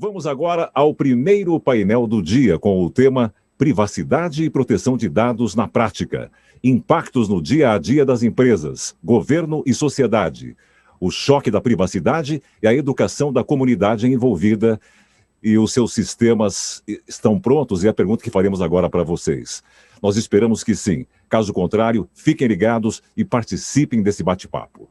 Vamos agora ao primeiro painel do dia com o tema Privacidade e Proteção de Dados na Prática. Impactos no dia a dia das empresas, governo e sociedade. O choque da privacidade e a educação da comunidade envolvida. E os seus sistemas estão prontos? E a pergunta que faremos agora para vocês. Nós esperamos que sim. Caso contrário, fiquem ligados e participem desse bate-papo.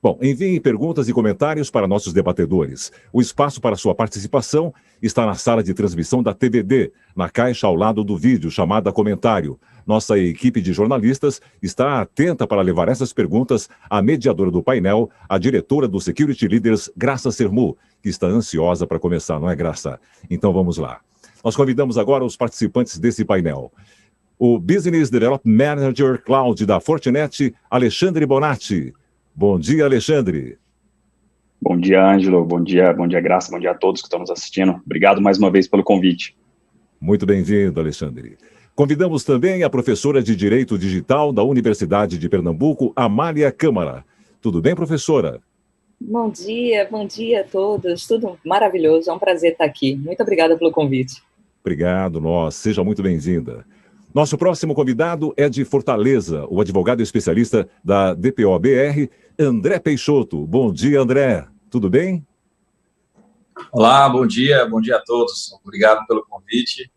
Bom, enviem perguntas e comentários para nossos debatedores. O espaço para sua participação está na sala de transmissão da TVD, na caixa ao lado do vídeo, chamada Comentário. Nossa equipe de jornalistas está atenta para levar essas perguntas à mediadora do painel, a diretora do Security Leaders, Graça Sermu, que está ansiosa para começar, não é, Graça? Então vamos lá. Nós convidamos agora os participantes desse painel. O Business Development Manager Cloud da Fortinet, Alexandre Bonatti. Bom dia, Alexandre. Bom dia, Ângelo. Bom dia, Graça. Bom dia a todos que estão nos assistindo. Obrigado mais uma vez pelo convite. Muito bem-vindo, Alexandre. Convidamos também a professora de Direito Digital da Universidade de Pernambuco, Amália Câmara. Tudo bem, professora? Bom dia a todos. Tudo maravilhoso. É um prazer estar aqui. Muito obrigada pelo convite. Obrigado, nós. Seja muito bem-vinda. Nosso próximo convidado é de Fortaleza, o advogado especialista da DPO-BR, André Peixoto. Bom dia, André. Tudo bem? Olá, bom dia a todos. Obrigado pelo convite.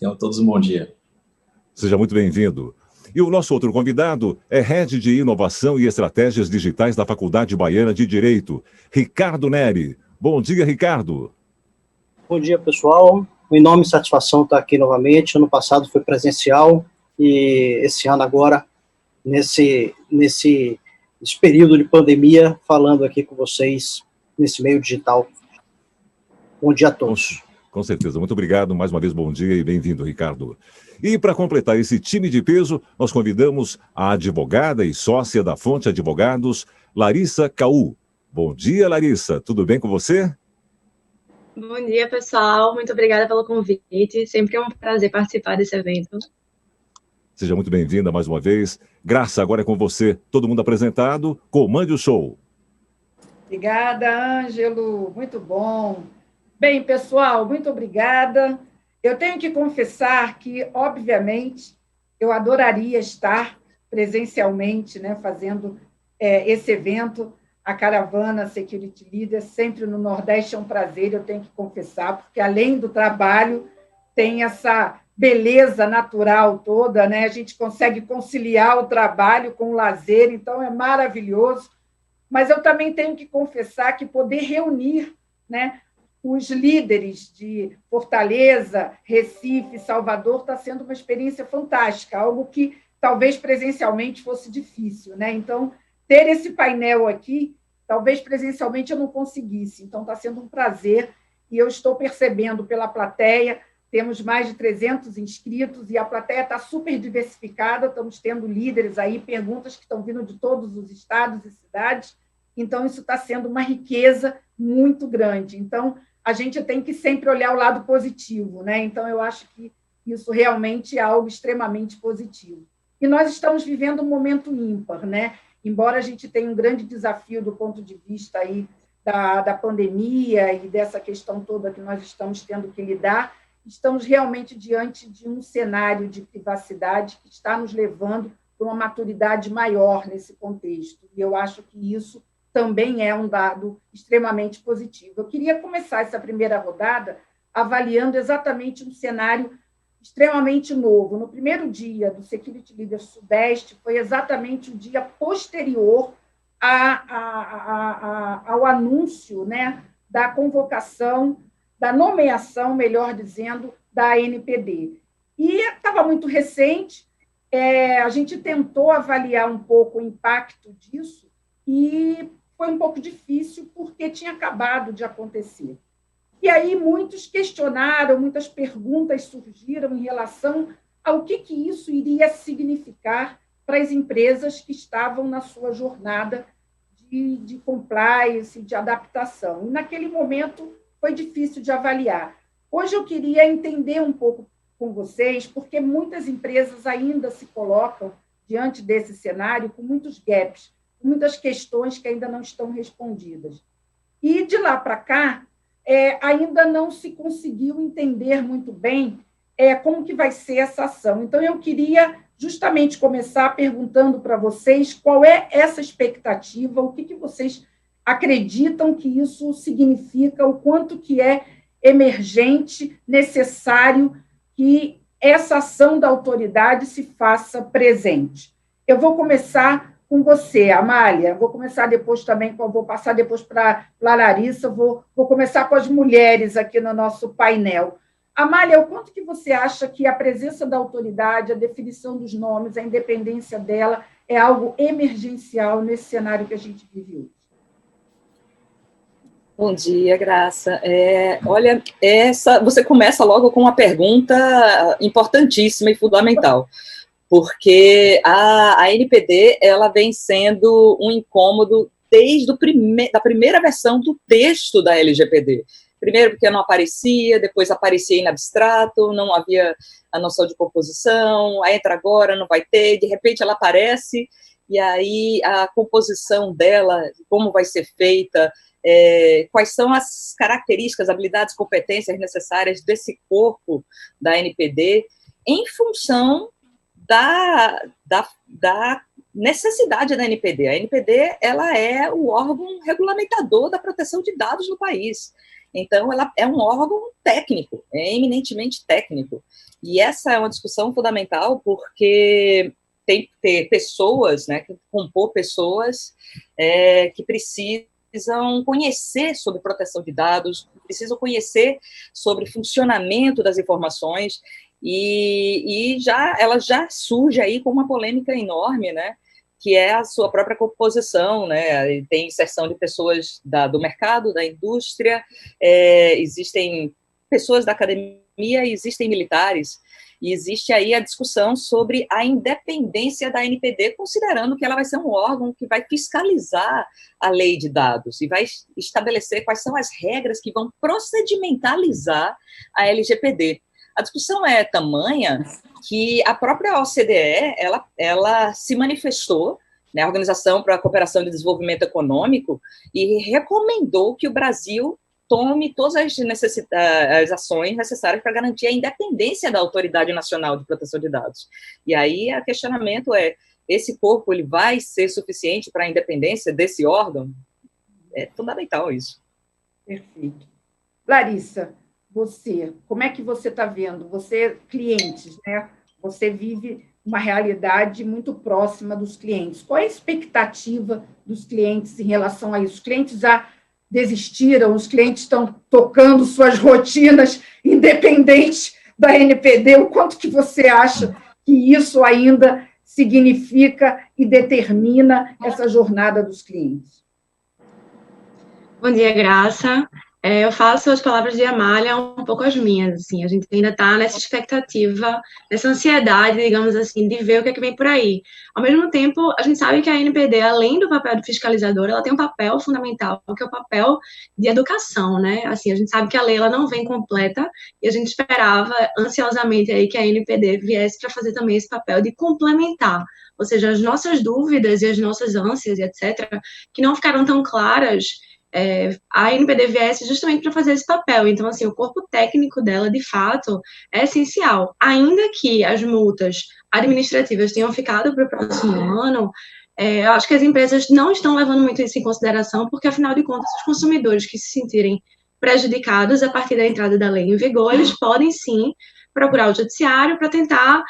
Tenham todos um bom dia. Seja muito bem-vindo. E o nosso outro convidado é Head de Inovação e Estratégias Digitais da Faculdade Baiana de Direito, Ricardo Neri. Bom dia, Ricardo. Bom dia, pessoal. Um enorme satisfação estar aqui novamente. Ano passado foi presencial e esse ano agora, nesse período de pandemia, falando aqui com vocês nesse meio digital. Bom dia a todos. Com certeza. Muito obrigado. Mais uma vez, bom dia e bem-vindo, Ricardo. E para completar esse time de peso, nós convidamos a advogada e sócia da Fonte Advogados, Larissa Caú. Bom dia, Larissa. Tudo bem com você? Bom dia, pessoal. Muito obrigada pelo convite. Sempre é um prazer participar desse evento. Seja muito bem-vinda mais uma vez. Graça, agora é com você. Todo mundo apresentado. Comande o show. Obrigada, Ângelo. Muito bom. Bem, pessoal, muito obrigada. Eu tenho que confessar que, obviamente, eu adoraria estar presencialmente, né, fazendo esse evento. A caravana Security Leaders, sempre no Nordeste, é um prazer, eu tenho que confessar, porque além do trabalho, tem essa beleza natural toda, né? A gente consegue conciliar o trabalho com o lazer, então é maravilhoso. Mas eu também tenho que confessar que poder reunir, né, os líderes de Fortaleza, Recife, Salvador, está sendo uma experiência fantástica, algo que talvez presencialmente fosse difícil, né? Então, ter esse painel aqui, talvez presencialmente eu não conseguisse. Então, está sendo um prazer e eu estou percebendo pela plateia, temos mais de 300 inscritos e a plateia está super diversificada, estamos tendo líderes aí, perguntas que estão vindo de todos os estados e cidades, então isso está sendo uma riqueza muito grande. Então, a gente tem que sempre olhar o lado positivo, né? Então, eu acho que isso realmente é algo extremamente positivo. E nós estamos vivendo um momento ímpar, né? Embora a gente tenha um grande desafio do ponto de vista aí da pandemia e dessa questão toda que nós estamos tendo que lidar, estamos realmente diante de um cenário de privacidade que está nos levando para uma maturidade maior nesse contexto. E eu acho que isso também é um dado extremamente positivo. Eu queria começar essa primeira rodada avaliando exatamente um cenário extremamente novo. No primeiro dia do Security Leaders Sudeste, foi exatamente o dia posterior ao anúncio, né, da convocação, da nomeação, melhor dizendo, da ANPD. E estava muito recente, a gente tentou avaliar um pouco o impacto disso e foi um pouco difícil porque tinha acabado de acontecer. E aí muitos questionaram, muitas perguntas surgiram em relação ao que isso iria significar para as empresas que estavam na sua jornada de compliance, de adaptação. E, naquele momento, foi difícil de avaliar. Hoje eu queria entender um pouco com vocês, porque muitas empresas ainda se colocam diante desse cenário com muitos gaps, com muitas questões que ainda não estão respondidas. E, de lá para cá, ainda não se conseguiu entender muito bem como que vai ser essa ação. Então, eu queria justamente começar perguntando para vocês qual é essa expectativa, o que vocês acreditam que isso significa, o quanto que é emergente, necessário que essa ação da autoridade se faça presente. Eu vou começar com você, Amália, vou começar depois também, vou passar depois para a Larissa, vou começar com as mulheres aqui no nosso painel. Amália, o quanto que você acha que a presença da autoridade, a definição dos nomes, a independência dela é algo emergencial nesse cenário que a gente vive hoje? Bom dia, Graça. Olha, você começa logo com uma pergunta importantíssima e fundamental, porque a NPD ela vem sendo um incômodo desde da primeira versão do texto da LGPD. Primeiro porque não aparecia, depois aparecia em abstrato, não havia a noção de composição, aí entra agora, não vai ter, de repente ela aparece, e aí a composição dela, como vai ser feita, quais são as características, habilidades, competências necessárias desse corpo da NPD em função da necessidade da NPD. A NPD ela é o órgão regulamentador da proteção de dados no país. Então, ela é um órgão técnico, eminentemente técnico. E essa é uma discussão fundamental porque tem que ter pessoas, né, que compor pessoas que precisam conhecer sobre proteção de dados, precisam conhecer sobre funcionamento das informações, e ela já surge aí com uma polêmica enorme, né, que é a sua própria composição, né, tem inserção de pessoas do mercado, da indústria, existem pessoas da academia, existem militares, e existe aí a discussão sobre a independência da NPD, considerando que ela vai ser um órgão que vai fiscalizar a lei de dados e vai estabelecer quais são as regras que vão procedimentalizar a LGPD. A discussão é tamanha que a própria OCDE, ela se manifestou, né, a Organização para a Cooperação e Desenvolvimento Econômico, e recomendou que o Brasil tome todas as ações necessárias para garantir a independência da Autoridade Nacional de Proteção de Dados. E aí o questionamento esse corpo ele vai ser suficiente para a independência desse órgão? É fundamental isso. Perfeito. Larissa, como é que você está vendo? Você, clientes, né? Você vive uma realidade muito próxima dos clientes. Qual é a expectativa dos clientes em relação a isso? Os clientes já desistiram, os clientes estão tocando suas rotinas independentes da NPD. O quanto que você acha que isso ainda significa e determina essa jornada dos clientes? Bom dia, Graça. Eu faço as palavras de Amália um pouco as minhas, assim, a gente ainda está nessa expectativa, nessa ansiedade, digamos assim, de ver o que é que vem por aí. Ao mesmo tempo, a gente sabe que a NPD, além do papel de fiscalizador, ela tem um papel fundamental, que é o papel de educação, né? Assim, a gente sabe que a lei ela não vem completa e a gente esperava ansiosamente aí que a NPD viesse para fazer também esse papel de complementar, ou seja, as nossas dúvidas e as nossas ânsias, etc., que não ficaram tão claras, a NPD viesse justamente para fazer esse papel. Então, assim, o corpo técnico dela, de fato, é essencial. Ainda que as multas administrativas tenham ficado para o próximo ano, eu acho que as empresas não estão levando muito isso em consideração, porque, afinal de contas, os consumidores que se sentirem prejudicados a partir da entrada da lei em vigor, eles podem, sim, procurar o judiciário para tentar,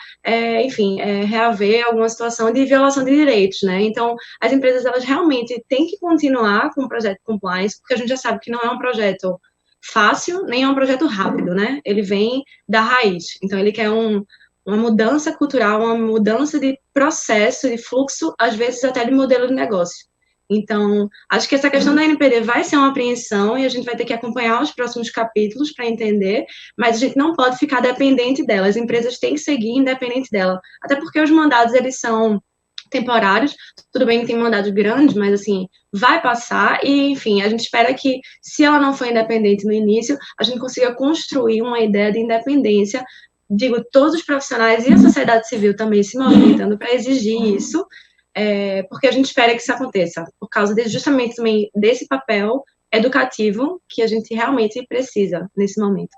reaver alguma situação de violação de direitos, né? Então, as empresas, elas realmente têm que continuar com o projeto de compliance, porque a gente já sabe que não é um projeto fácil, nem é um projeto rápido, né? Ele vem da raiz. Então, ele quer uma mudança cultural, uma mudança de processo, de fluxo, às vezes até de modelo de negócio. Então, acho que essa questão da NPD vai ser uma apreensão e a gente vai ter que acompanhar os próximos capítulos para entender, mas a gente não pode ficar dependente dela, as empresas têm que seguir independente dela, até porque os mandados, eles são temporários, tudo bem que tem mandados grandes, mas, assim, vai passar e, enfim, a gente espera que, se ela não for independente no início, a gente consiga construir uma ideia de independência, digo, todos os profissionais e a sociedade civil também se movimentando para exigir isso, porque a gente espera que isso aconteça, por causa justamente também desse papel educativo que a gente realmente precisa nesse momento.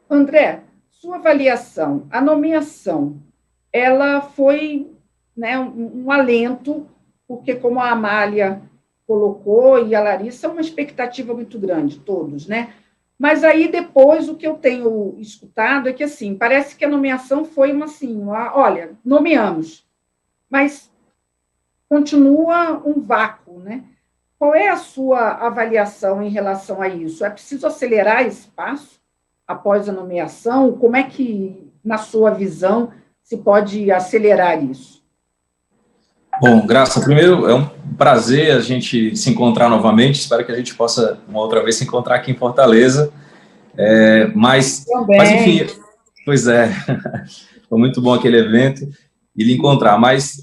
André, sua avaliação, a nomeação, ela foi, né, um alento, porque como a Amália colocou e a Larissa, uma expectativa muito grande, todos, né? Mas aí depois o que eu tenho escutado é que, assim, parece que a nomeação foi olha, nomeamos, mas continua um vácuo, né? Qual é a sua avaliação em relação a isso? É preciso acelerar esse passo após a nomeação? Como é que, na sua visão, se pode acelerar isso? Bom, Graça, primeiro é um prazer a gente se encontrar novamente. Espero que a gente possa, uma outra vez, se encontrar aqui em Fortaleza. Mas enfim, pois é, foi muito bom aquele evento e lhe encontrar. Mas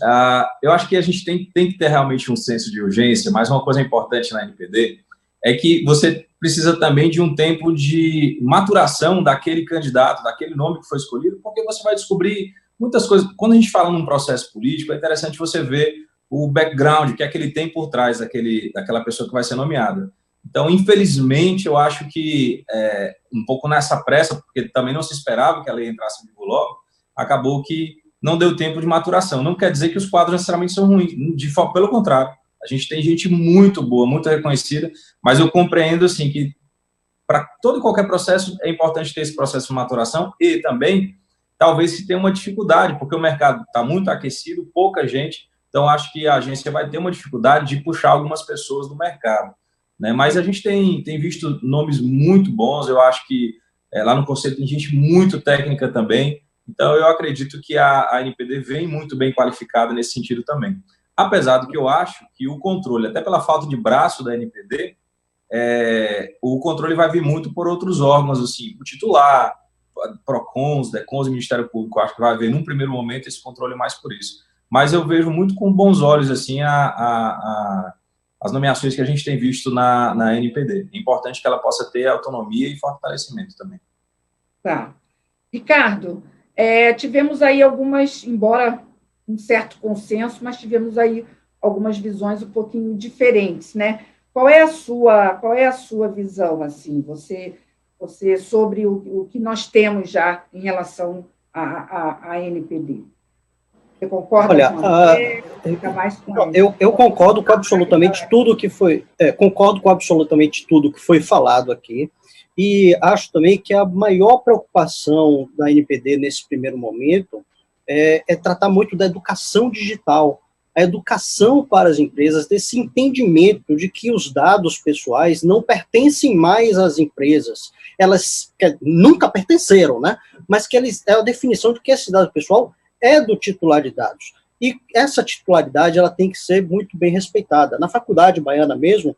eu acho que a gente tem que ter realmente um senso de urgência. Mas uma coisa importante na NPD é que você precisa também de um tempo de maturação daquele candidato, daquele nome que foi escolhido, porque você vai descobrir muitas coisas. Quando a gente fala num processo político, é interessante você ver o background, que é que ele tem por trás daquela pessoa que vai ser nomeada. Então, infelizmente, eu acho que um pouco nessa pressa, porque também não se esperava que a lei entrasse em vigor logo, acabou que não deu tempo de maturação. Não quer dizer que os quadros necessariamente são ruins, pelo contrário. A gente tem gente muito boa, muito reconhecida, mas eu compreendo, assim, que para todo e qualquer processo é importante ter esse processo de maturação e também, talvez, se tenha uma dificuldade, porque o mercado está muito aquecido, pouca gente, então acho que a agência vai ter uma dificuldade de puxar algumas pessoas do mercado, né? Mas a gente tem visto nomes muito bons, eu acho que lá no Conselho tem gente muito técnica também, então eu acredito que a NPD vem muito bem qualificada nesse sentido também. Apesar do que eu acho que o controle, até pela falta de braço da NPD, o controle vai vir muito por outros órgãos, assim, o titular, PROCONs, DECONs e Ministério Público, eu acho que vai haver, num primeiro momento, esse controle mais por isso. Mas eu vejo muito com bons olhos, assim, as nomeações que a gente tem visto na NPD. É importante que ela possa ter autonomia e fortalecimento também. Tá. Ricardo, tivemos aí algumas, embora um certo consenso, mas tivemos aí algumas visões um pouquinho diferentes, né? Qual é a sua visão, assim, você sobre o que nós temos já em relação à NPD? Você concorda? Olha, com eu concordo com absolutamente tudo que foi, concordo com absolutamente tudo que foi falado aqui, e acho também que a maior preocupação da NPD nesse primeiro momento é tratar muito da educação digital, a educação para as empresas, desse entendimento de que os dados pessoais não pertencem mais às empresas, elas nunca pertenceram, né? Mas que é a definição de que esse dado pessoal é do titular de dados. E essa titularidade ela tem que ser muito bem respeitada. Na Faculdade Baiana mesmo,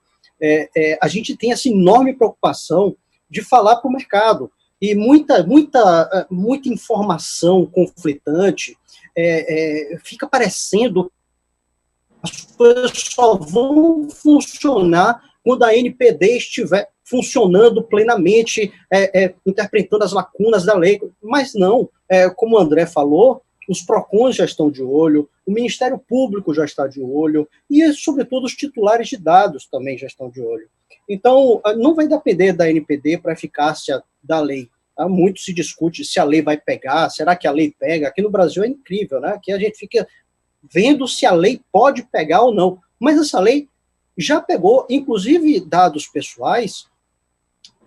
a gente tem essa enorme preocupação de falar para o mercado, e muita informação conflitante, fica parecendo que as coisas só vão funcionar quando a NPD estiver funcionando plenamente, interpretando as lacunas da lei, mas não, como o André falou, os PROCONs já estão de olho, o Ministério Público já está de olho, e, sobretudo, os titulares de dados também já estão de olho. Então, não vai depender da NPD para a eficácia da lei. Muito se discute se a lei vai pegar, será que a lei pega? Aqui no Brasil é incrível, né? Aqui a gente fica vendo se a lei pode pegar ou não. Mas essa lei já pegou, inclusive, dados pessoais.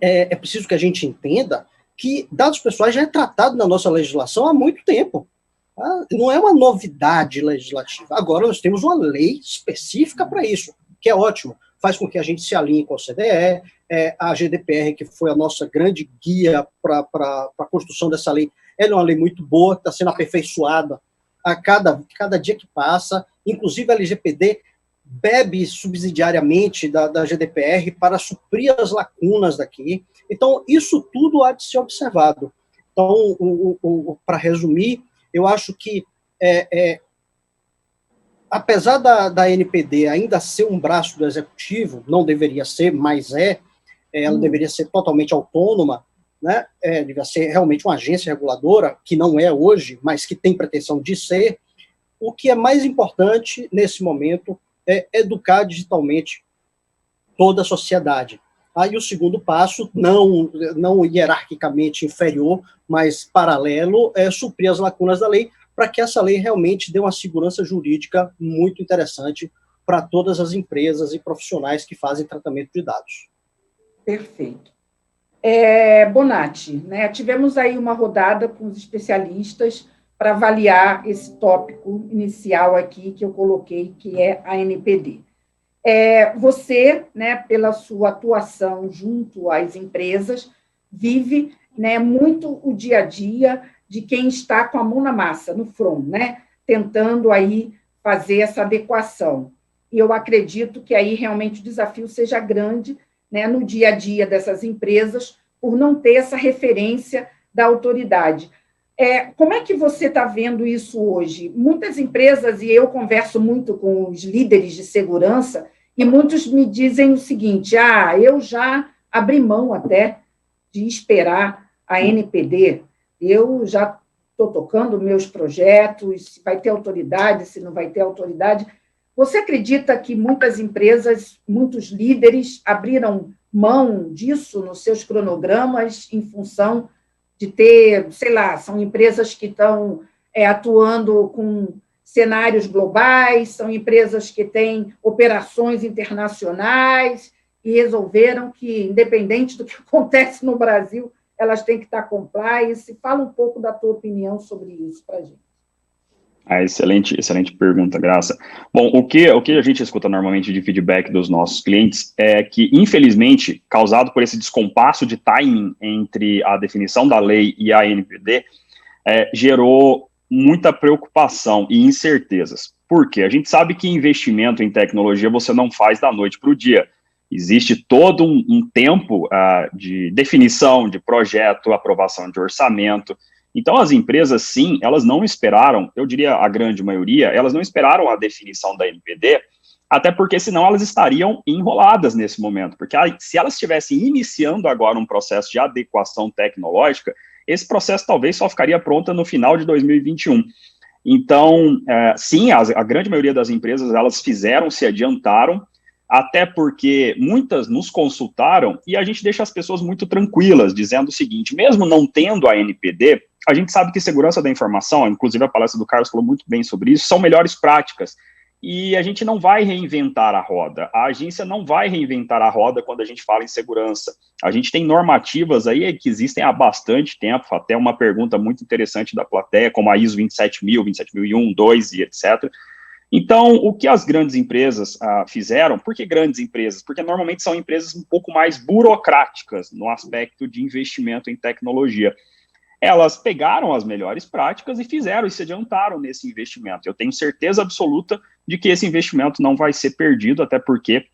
É preciso que a gente entenda que dados pessoais já é tratado na nossa legislação há muito tempo. Não é uma novidade legislativa. Agora nós temos uma lei específica para isso, que é ótimo. Faz com que a gente se alinhe com a OCDE, a GDPR, que foi a nossa grande guia para a construção dessa lei, ela é uma lei muito boa, está sendo aperfeiçoada a cada dia que passa, inclusive a LGPD bebe subsidiariamente da GDPR para suprir as lacunas daqui. Então, isso tudo há de ser observado. Então, para resumir, eu acho que, apesar da NPD ainda ser um braço do Executivo, não deveria ser, mas ela deveria ser totalmente autônoma, né? Deveria ser realmente uma agência reguladora, que não é hoje, mas que tem pretensão de ser. O que é mais importante nesse momento é educar digitalmente toda a sociedade. Aí o segundo passo, não hierarquicamente inferior, mas paralelo, é suprir as lacunas da lei, para que essa lei realmente dê uma segurança jurídica muito interessante para todas as empresas e profissionais que fazem tratamento de dados. Perfeito. Bonatti, né, tivemos aí uma rodada com os especialistas para avaliar esse tópico inicial aqui que eu coloquei, que é a NPD. Você, né, pela sua atuação junto às empresas, vive, né, muito o dia a dia de quem está com a mão na massa, no front, né, tentando aí fazer essa adequação. E eu acredito que aí realmente o desafio seja grande, né, no dia a dia dessas empresas, por não ter essa referência da autoridade. Como é que você está vendo isso hoje? Muitas empresas, e eu converso muito com os líderes de segurança, e muitos me dizem o seguinte, eu já abri mão até de esperar a NPD, eu já estou tocando meus projetos, se vai ter autoridade, se não vai ter autoridade. Você acredita que muitas empresas, muitos líderes abriram mão disso nos seus cronogramas em função de ter, sei lá, são empresas que estão atuando com cenários globais, são empresas que têm operações internacionais e resolveram que, independente do que acontece no Brasil, elas têm que estar compliance? Fala um pouco da tua opinião sobre isso para a gente. Excelente pergunta, Graça. Bom, o que a gente escuta normalmente de feedback dos nossos clientes é que, infelizmente, causado por esse descompasso de timing entre a definição da lei e a NPD, gerou muita preocupação e incertezas. Por quê? A gente sabe que investimento em tecnologia você não faz da noite para o dia. Existe todo um tempo de definição de projeto, aprovação de orçamento. Então, as empresas, sim, elas não esperaram, eu diria a grande maioria, elas não esperaram a definição da NPD, até porque senão elas estariam enroladas nesse momento, porque se elas estivessem iniciando agora um processo de adequação tecnológica, esse processo talvez só ficaria pronto no final de 2021. Então, sim, a grande maioria das empresas, elas se adiantaram, até porque muitas nos consultaram e a gente deixa as pessoas muito tranquilas, dizendo o seguinte, mesmo não tendo a NPD, a gente sabe que segurança da informação, inclusive a palestra do Carlos falou muito bem sobre isso, são melhores práticas. E a gente não vai reinventar a roda. A agência não vai reinventar a roda quando a gente fala em segurança. A gente tem normativas aí que existem há bastante tempo, até uma pergunta muito interessante da plateia, como a ISO 27000, 27001, 2 e etc. Então, o que as grandes empresas fizeram? Por que grandes empresas? Porque normalmente são empresas um pouco mais burocráticas no aspecto de investimento em tecnologia. Elas pegaram as melhores práticas e fizeram e se adiantaram nesse investimento. Eu tenho certeza absoluta de que esse investimento não vai ser perdido, até porque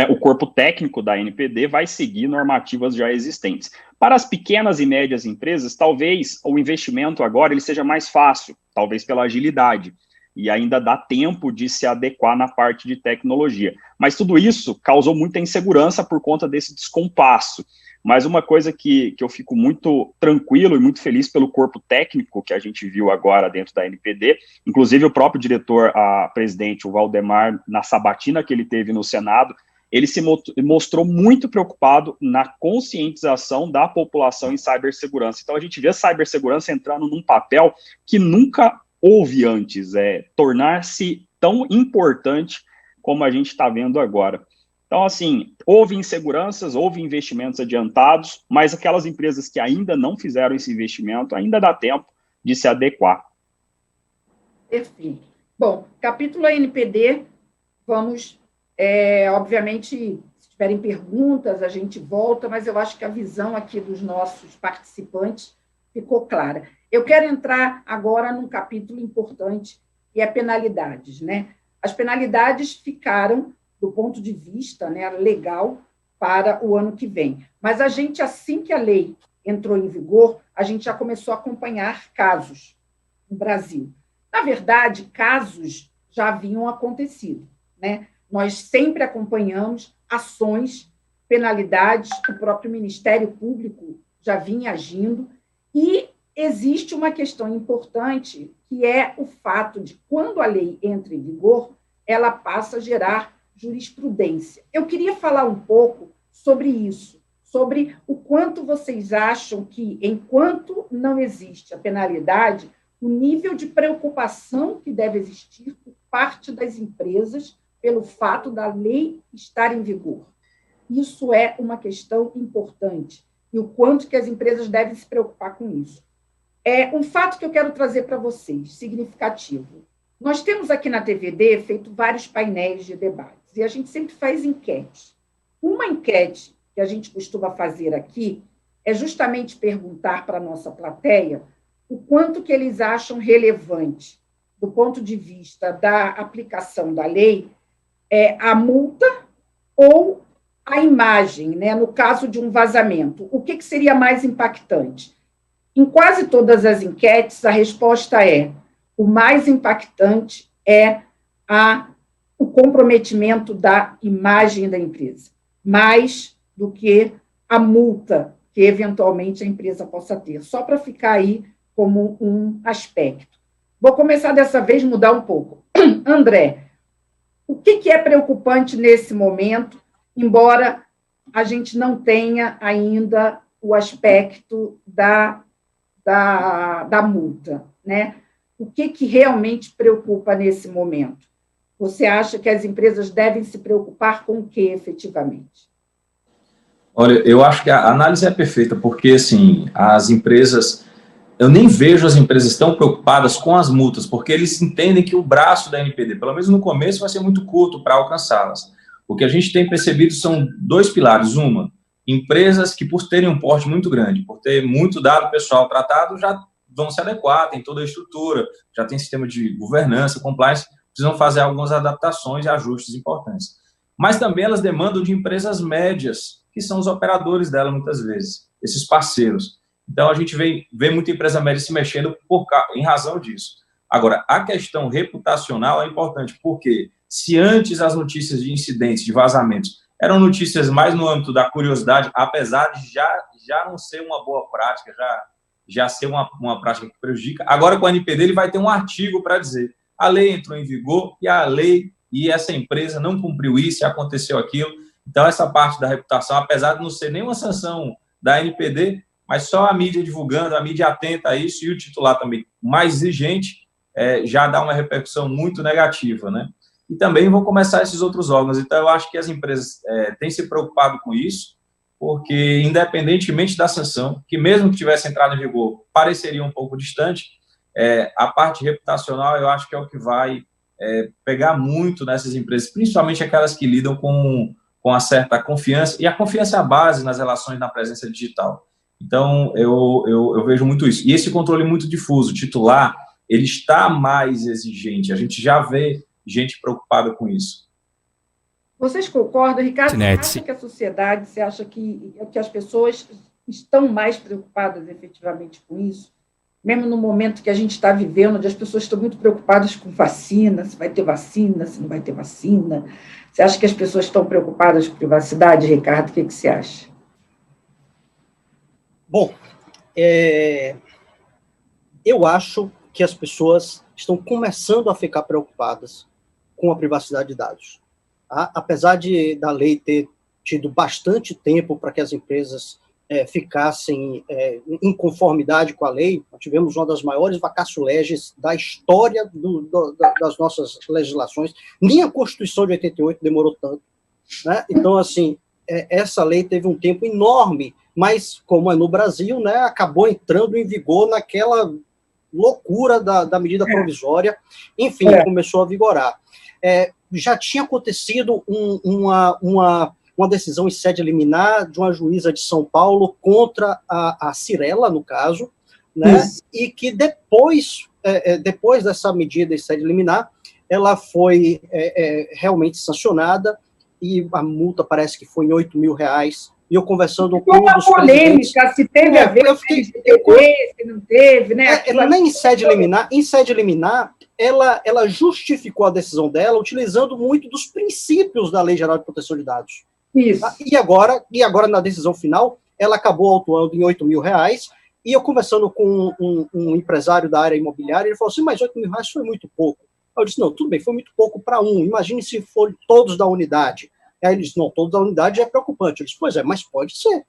o corpo técnico da NPD vai seguir normativas já existentes. Para as pequenas e médias empresas, talvez o investimento agora ele seja mais fácil, talvez pela agilidade, e ainda dá tempo de se adequar na parte de tecnologia. Mas tudo isso causou muita insegurança por conta desse descompasso. Mas uma coisa que eu fico muito tranquilo e muito feliz pelo corpo técnico que a gente viu agora dentro da NPD, inclusive o próprio diretor, presidente, o Valdemar, na sabatina que ele teve no Senado, ele se mostrou muito preocupado na conscientização da população em cibersegurança. Então, a gente vê a cibersegurança entrando num papel que nunca houve antes, tornar-se tão importante como a gente está vendo agora. Então, assim, houve inseguranças, houve investimentos adiantados, mas aquelas empresas que ainda não fizeram esse investimento, ainda dá tempo de se adequar. Perfeito. Bom, capítulo NPD, vamos, obviamente, se tiverem perguntas, a gente volta, mas eu acho que a visão aqui dos nossos participantes ficou clara. Eu quero entrar agora num capítulo importante, que é penalidades, né? As penalidades ficaram do ponto de vista, né, legal para o ano que vem. Mas a gente, assim que a lei entrou em vigor, a gente já começou a acompanhar casos no Brasil. Na verdade, casos já haviam acontecido, né? Nós sempre acompanhamos ações, penalidades, o próprio Ministério Público já vinha agindo, e existe uma questão importante, que é o fato de, quando a lei entra em vigor, ela passa a gerar jurisprudência. Eu queria falar um pouco sobre isso, sobre o quanto vocês acham que, enquanto não existe a penalidade, o nível de preocupação que deve existir por parte das empresas pelo fato da lei estar em vigor. Isso é uma questão importante, e o quanto que as empresas devem se preocupar com isso. É um fato que eu quero trazer para vocês, significativo. Nós temos aqui na TVD feito vários painéis de debates, e a gente sempre faz enquetes. Uma enquete que a gente costuma fazer aqui é justamente perguntar para a nossa plateia o quanto que eles acham relevante, do ponto de vista da aplicação da lei, a multa ou a imagem, né, no caso de um vazamento. O que seria mais impactante? Em quase todas as enquetes, a resposta é: o mais impactante é o comprometimento da imagem da empresa, mais do que a multa que, eventualmente, a empresa possa ter, só para ficar aí como um aspecto. Vou começar dessa vez mudar um pouco. André, o que é preocupante nesse momento, embora a gente não tenha ainda o aspecto da multa, né? O que realmente preocupa nesse momento? Você acha que as empresas devem se preocupar com o que, efetivamente? Olha, eu acho que a análise é perfeita, porque, assim, as empresas... Eu nem vejo as empresas tão preocupadas com as multas, porque eles entendem que o braço da NPD, pelo menos no começo, vai ser muito curto para alcançá-las. O que a gente tem percebido são dois pilares. Uma, empresas que, por terem um porte muito grande, por ter muito dado pessoal tratado, já vão se adequar, tem toda a estrutura, já tem sistema de governança, compliance, precisam fazer algumas adaptações e ajustes importantes. Mas também elas demandam de empresas médias, que são os operadores dela, muitas vezes, esses parceiros. Então, a gente vê muita empresa média se mexendo em razão disso. Agora, a questão reputacional é importante, porque se antes as notícias de incidentes, de vazamentos, eram notícias mais no âmbito da curiosidade, apesar de já não ser uma boa prática, já ser uma prática que prejudica, agora com a NPD ele vai ter um artigo para dizer: a lei entrou em vigor e essa empresa não cumpriu isso e aconteceu aquilo. Então, essa parte da reputação, apesar de não ser nenhuma sanção da NPD, mas só a mídia divulgando, a mídia atenta a isso, e o titular também mais exigente, já dá uma repercussão muito negativa, né? E também vão começar esses outros órgãos. Então, eu acho que as empresas têm se preocupado com isso, porque, independentemente da sanção, que mesmo que tivesse entrado em vigor, pareceria um pouco distante, a parte reputacional, eu acho que é o que vai pegar muito nessas empresas, principalmente aquelas que lidam com a certa confiança, e a confiança é a base nas relações na presença digital. Então, eu vejo muito isso. E esse controle muito difuso, titular, ele está mais exigente. A gente já vê gente preocupada com isso. Vocês concordam, Ricardo? Você acha que a sociedade, você acha que as pessoas estão mais preocupadas efetivamente com isso? Mesmo no momento que a gente está vivendo, onde as pessoas estão muito preocupadas com vacina, se vai ter vacina, se não vai ter vacina. Você acha que as pessoas estão preocupadas com privacidade, Ricardo? O que você acha? Bom, eu acho que as pessoas estão começando a ficar preocupadas com a privacidade de dados. Tá? Apesar da lei ter tido bastante tempo para que as empresas ficassem em conformidade com a lei, nós tivemos uma das maiores vacatio legis da história das nossas legislações. Nem a Constituição de 88 demorou tanto. Né? Então, assim, essa lei teve um tempo enorme, mas, como é no Brasil, né, acabou entrando em vigor naquela loucura da medida provisória, enfim, começou a vigorar. Já tinha acontecido uma decisão em sede liminar de uma juíza de São Paulo contra a Cirela, no caso, né, e que depois dessa medida em sede liminar, ela foi realmente sancionada, e a multa parece que foi em R$8 mil, e eu conversando com um dos presidentes... polêmica, se teve a ver se não teve, né? Nem em sede liminar, ela justificou a decisão dela utilizando muito dos princípios da Lei Geral de Proteção de Dados. Isso. E agora, na decisão final, ela acabou autuando em R$8 mil, e eu conversando com um empresário da área imobiliária, ele falou assim: mas R$8 mil foi muito pouco. Aí eu disse, não, tudo bem, foi muito pouco para um, imagine se forem todos da unidade. Aí ele disse, não, todos da unidade é preocupante. Eu disse, pois é, mas pode ser.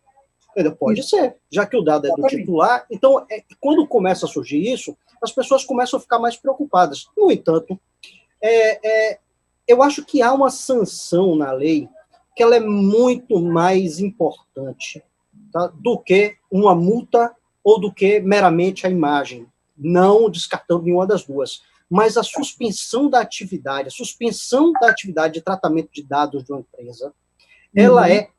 Entendeu? Pode ser, já que o dado é do titular. Então, quando começa a surgir isso, as pessoas começam a ficar mais preocupadas. No entanto, eu acho que há uma sanção na lei que ela é muito mais importante, tá, do que uma multa ou do que meramente a imagem, não descartando nenhuma das duas. Mas a suspensão da atividade de tratamento de dados de uma empresa, ela é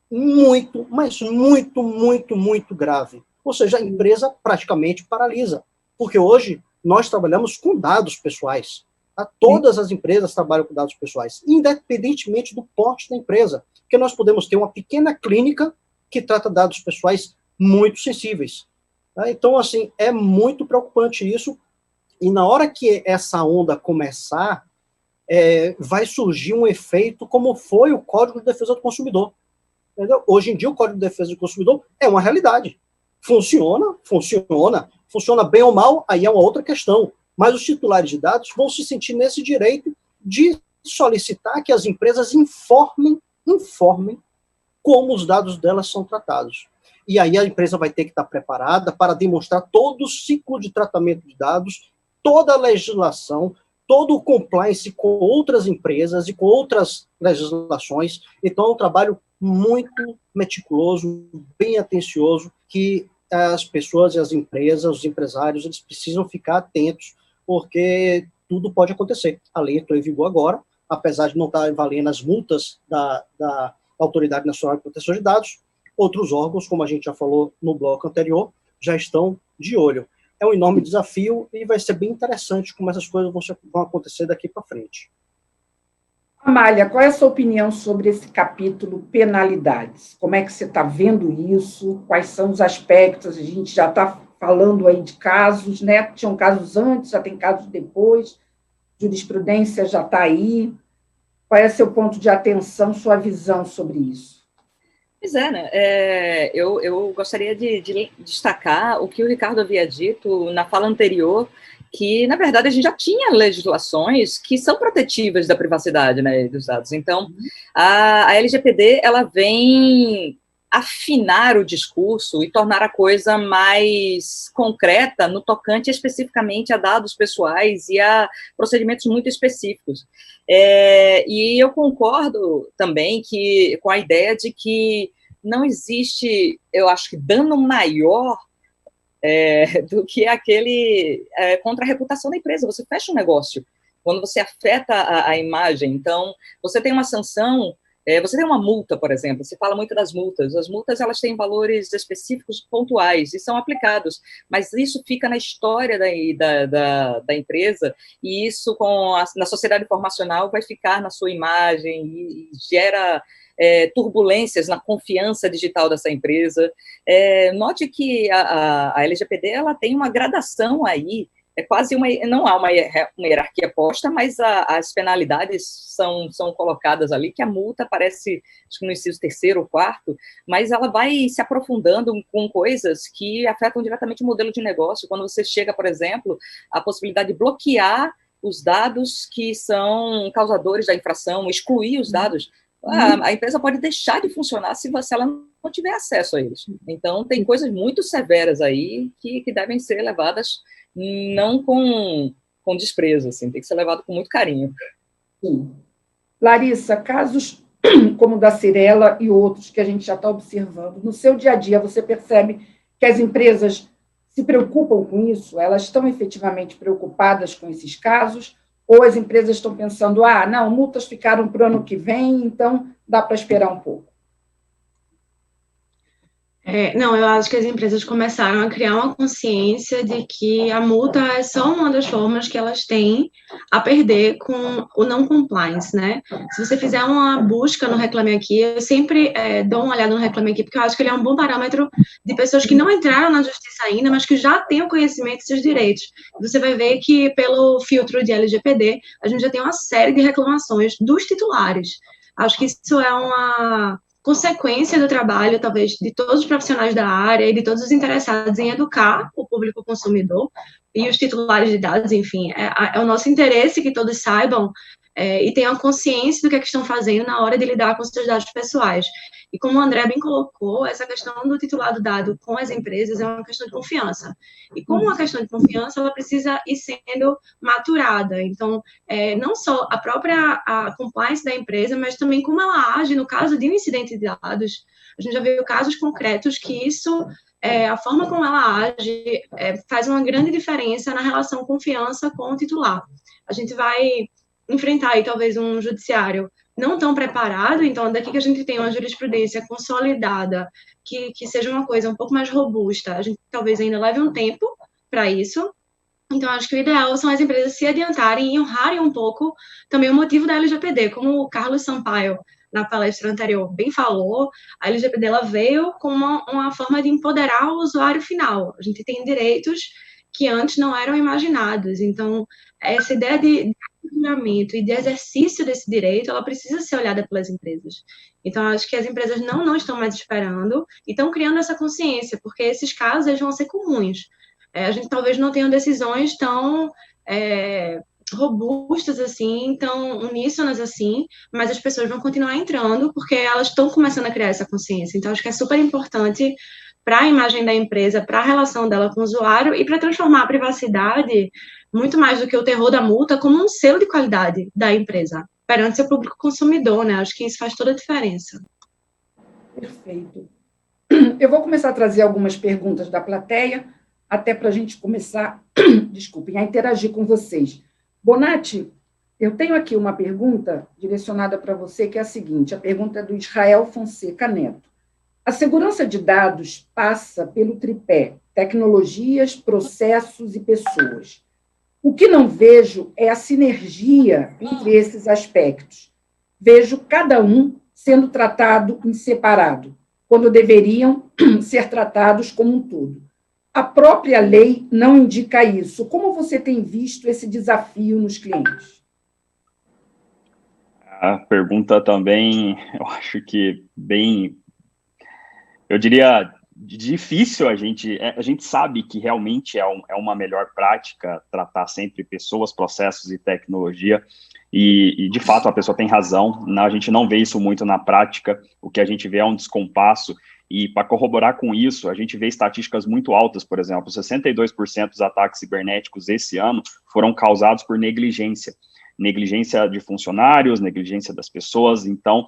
muito, mas muito, muito, muito grave. Ou seja, a empresa praticamente paralisa. Porque hoje nós trabalhamos com dados pessoais. Tá? Todas as empresas trabalham com dados pessoais, independentemente do porte da empresa. Porque nós podemos ter uma pequena clínica que trata dados pessoais muito sensíveis. Tá? Então, assim, é muito preocupante isso. E na hora que essa onda começar, vai surgir um efeito como foi o Código de Defesa do Consumidor. Entendeu? Hoje em dia, o Código de Defesa do Consumidor é uma realidade. Funciona bem ou mal, aí é uma outra questão. Mas os titulares de dados vão se sentir nesse direito de solicitar que as empresas informem como os dados delas são tratados. E aí a empresa vai ter que estar preparada para demonstrar todo o ciclo de tratamento de dados, toda a legislação, todo o compliance com outras empresas e com outras legislações. Então, é um trabalho muito meticuloso, bem atencioso, que as pessoas e as empresas, os empresários, eles precisam ficar atentos, porque tudo pode acontecer. A lei entrou em vigor agora, apesar de não estar valendo as multas da Autoridade Nacional de Proteção de Dados, outros órgãos, como a gente já falou no bloco anterior, já estão de olho. É um enorme desafio e vai ser bem interessante como essas coisas vão acontecer daqui para frente. Amália, qual é a sua opinião sobre esse capítulo penalidades? Como é que você está vendo isso? Quais são os aspectos? A gente já está falando aí de casos, né? Tinham casos antes, já tem casos depois, jurisprudência já está aí. Qual é seu ponto de atenção, sua visão sobre isso? Pois é, né? Eu gostaria de destacar o que o Ricardo havia dito na fala anterior, que, na verdade, a gente já tinha legislações que são protetivas da privacidade, né, dos dados. Então, a LGPD, ela vem afinar o discurso e tornar a coisa mais concreta no tocante especificamente a dados pessoais e a procedimentos muito específicos. E eu concordo também com a ideia de que não existe, eu acho que, dano maior do que aquele contra a reputação da empresa. Você fecha um negócio quando você afeta a imagem. Então, você tem uma sanção, você tem uma multa, por exemplo. Se fala muito das multas. As multas, elas têm valores específicos pontuais e são aplicados, mas isso fica na história da empresa, e isso na sociedade informacional vai ficar na sua imagem e gera turbulências na confiança digital dessa empresa. Note que a LGPD, ela tem uma gradação aí, quase não há uma hierarquia posta, mas as penalidades são colocadas ali, que a multa aparece, acho que no inciso 3º ou 4º, mas ela vai se aprofundando com coisas que afetam diretamente o modelo de negócio. Quando você chega, por exemplo, à possibilidade de bloquear os dados que são causadores da infração, excluir os dados, a empresa pode deixar de funcionar se ela não tiver acesso a eles. Então, tem coisas muito severas aí que devem ser levadas não com desprezo, assim, tem que ser levado com muito carinho. Sim. Larissa, casos como o da Cyrela e outros que a gente já está observando, no seu dia a dia, você percebe que as empresas se preocupam com isso? Elas estão efetivamente preocupadas com esses casos? Ou as empresas estão pensando, não, multas ficaram para o ano que vem, então dá para esperar um pouco? Não, eu acho que as empresas começaram a criar uma consciência de que a multa é só uma das formas que elas têm a perder com o não compliance, né? Se você fizer uma busca no Reclame Aqui, eu sempre dou uma olhada no Reclame Aqui, porque eu acho que ele é um bom parâmetro de pessoas que não entraram na justiça ainda, mas que já têm o conhecimento de seus direitos. Você vai ver que, pelo filtro de LGPD, a gente já tem uma série de reclamações dos titulares. Acho que isso é uma consequência do trabalho, talvez, de todos os profissionais da área e de todos os interessados em educar o público consumidor, e os titulares de dados, enfim, é o nosso interesse que todos saibam e tenham consciência do que estão fazendo na hora de lidar com seus dados pessoais. E como o André bem colocou, essa questão do titular do dado com as empresas é uma questão de confiança. E como uma questão de confiança, ela precisa ir sendo maturada. Então, não só a compliance da empresa, mas também como ela age no caso de um incidente de dados. A gente já viu casos concretos que isso, a forma como ela age, faz uma grande diferença na relação confiança com o titular. A gente vai enfrentar aí talvez um judiciário não tão preparado, então daqui que a gente tem uma jurisprudência consolidada, que seja uma coisa um pouco mais robusta, a gente talvez ainda leve um tempo para isso. Então, acho que o ideal são as empresas se adiantarem e honrarem um pouco também o motivo da LGPD, como o Carlos Sampaio, na palestra anterior, bem falou, a LGPD ela veio como uma forma de empoderar o usuário final. A gente tem direitos que antes não eram imaginados. Então, essa ideia de aprimoramento e de exercício desse direito, ela precisa ser olhada pelas empresas. Então, acho que as empresas não estão mais esperando e estão criando essa consciência, porque esses casos eles vão ser comuns. A gente talvez não tenha decisões tão robustas assim, tão uníssonas assim, mas as pessoas vão continuar entrando porque elas estão começando a criar essa consciência. Então, acho que é super importante para a imagem da empresa, para a relação dela com o usuário e para transformar a privacidade, muito mais do que o terror da multa, como um selo de qualidade da empresa, perante seu público consumidor, né? Acho que isso faz toda a diferença. Perfeito. Eu vou começar a trazer algumas perguntas da plateia, até para a gente começar, desculpem, a interagir com vocês. Bonatti, eu tenho aqui uma pergunta direcionada para você, que é a seguinte, a pergunta é do Israel Fonseca Neto. A segurança de dados passa pelo tripé tecnologias, processos e pessoas. O que não vejo é a sinergia entre esses aspectos. Vejo cada um sendo tratado em separado, quando deveriam ser tratados como um todo. A própria lei não indica isso. Como você tem visto esse desafio nos clientes? A pergunta também, eu acho que bem, eu diria, difícil. A gente sabe que realmente é uma melhor prática tratar sempre pessoas, processos e tecnologia, e de fato a pessoa tem razão, a gente não vê isso muito na prática, o que a gente vê é um descompasso. E para corroborar com isso, a gente vê estatísticas muito altas, por exemplo, 62% dos ataques cibernéticos esse ano foram causados por negligência de funcionários, negligência das pessoas. Então,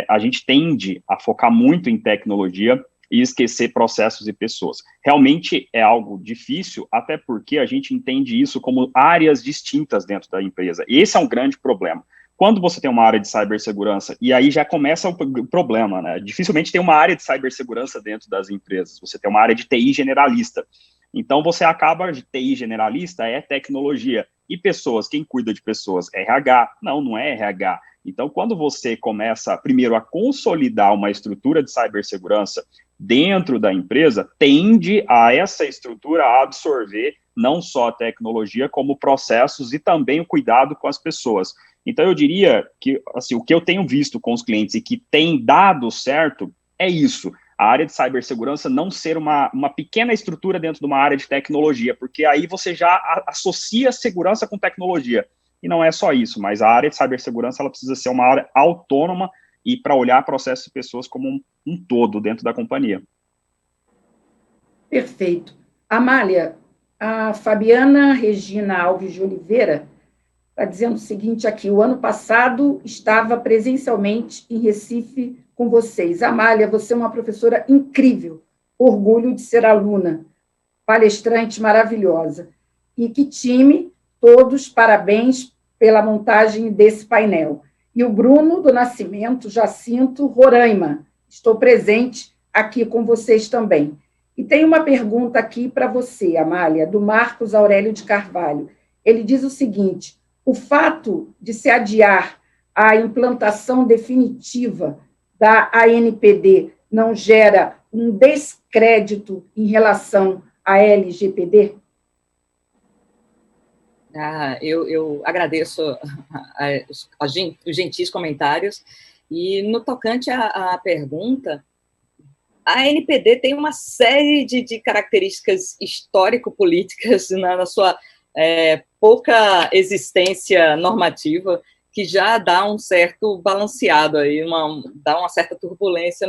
a gente tende a focar muito em tecnologia e esquecer processos e pessoas. Realmente é algo difícil, até porque a gente entende isso como áreas distintas dentro da empresa. E esse é um grande problema. Quando você tem uma área de cibersegurança, e aí já começa o problema, né? Dificilmente tem uma área de cibersegurança dentro das empresas, você tem uma área de TI generalista. Então, você acaba de TI generalista, é tecnologia. E pessoas, quem cuida de pessoas? RH? Não é RH. Então, quando você começa, primeiro, a consolidar uma estrutura de cibersegurança dentro da empresa, tende a essa estrutura a absorver não só a tecnologia, como processos e também o cuidado com as pessoas. Então, eu diria que assim, o que eu tenho visto com os clientes e que tem dado certo é isso. A área de cibersegurança não ser uma pequena estrutura dentro de uma área de tecnologia, porque aí você já associa segurança com tecnologia. E não é só isso, mas a área de cibersegurança ela precisa ser uma área autônoma e para olhar processos e pessoas como um todo dentro da companhia. Perfeito. Amália, a Fabiana Regina Alves de Oliveira está dizendo o seguinte aqui: o ano passado estava presencialmente em Recife com vocês. Amália, você é uma professora incrível, orgulho de ser aluna, palestrante maravilhosa. E que time, todos parabéns pela montagem desse painel. E o Bruno do Nascimento Jacinto Roraima, estou presente aqui com vocês também. E tem uma pergunta aqui para você, Amália, do Marcos Aurélio de Carvalho. Ele diz o seguinte: o fato de se adiar a implantação definitiva da ANPD não gera um descrédito em relação à LGPD? Eu agradeço os gentis comentários. E no tocante à pergunta, a ANPD tem uma série de características histórico-políticas na sua pouca existência normativa, que já dá um certo balanceado aí, dá uma certa turbulência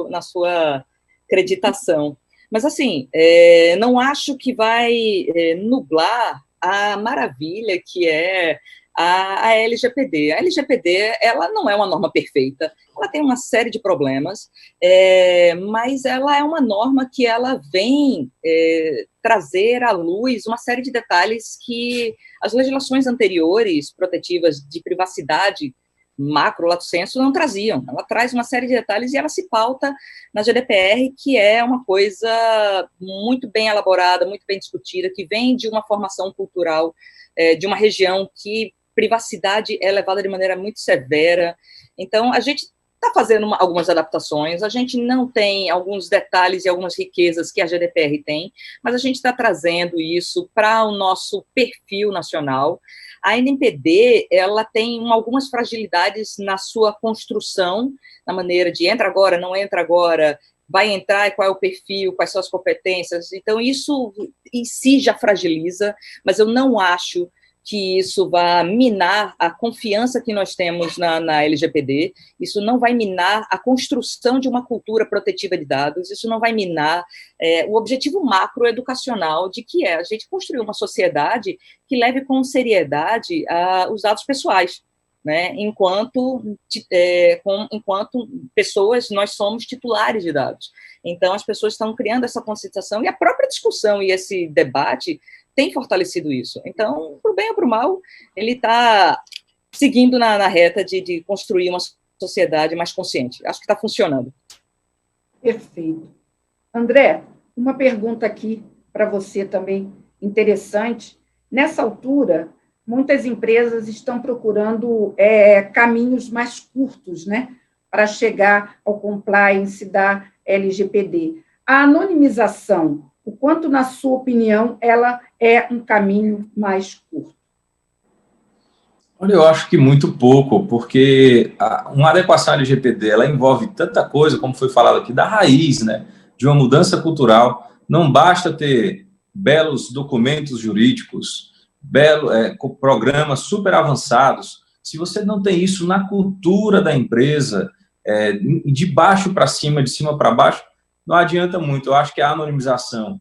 na sua acreditação. Mas, assim, não acho que vai nublar a maravilha que é a LGPD. A LGPD, ela não é uma norma perfeita, ela tem uma série de problemas, mas ela é uma norma que ela vem trazer à luz uma série de detalhes que as legislações anteriores, protetivas de privacidade, macro, lato sensu, não traziam. Ela traz uma série de detalhes e ela se pauta na GDPR, que é uma coisa muito bem elaborada, muito bem discutida, que vem de uma formação cultural de uma região que privacidade é levada de maneira muito severa. Então, a gente está fazendo algumas adaptações, a gente não tem alguns detalhes e algumas riquezas que a GDPR tem, mas a gente está trazendo isso para o nosso perfil nacional. A ANPD, ela tem algumas fragilidades na sua construção, na maneira de entra agora, não entra agora, vai entrar e qual é o perfil, quais são as competências. Então, isso em si já fragiliza, mas eu não acho que isso vai minar a confiança que nós temos na LGPD, isso não vai minar a construção de uma cultura protetiva de dados, isso não vai minar o objetivo macroeducacional de que a gente construir uma sociedade que leve com seriedade os dados pessoais, né? Enquanto pessoas, nós somos titulares de dados. Então, as pessoas estão criando essa conscientização, e a própria discussão e esse debate tem fortalecido isso. Então, para o bem ou para o mal, ele está seguindo na reta de construir uma sociedade mais consciente. Acho que está funcionando. Perfeito. André, uma pergunta aqui para você também interessante. Nessa altura, muitas empresas estão procurando caminhos mais curtos, né, para chegar ao compliance da LGPD. A anonimização, o quanto, na sua opinião, ela é um caminho mais curto? Olha, eu acho que muito pouco, porque uma adequação à LGPD, ela envolve tanta coisa, como foi falado aqui, da raiz, né, de uma mudança cultural. Não basta ter belos documentos jurídicos, programas super avançados, se você não tem isso na cultura da empresa, de baixo para cima, de cima para baixo, não adianta muito. Eu acho que a anonimização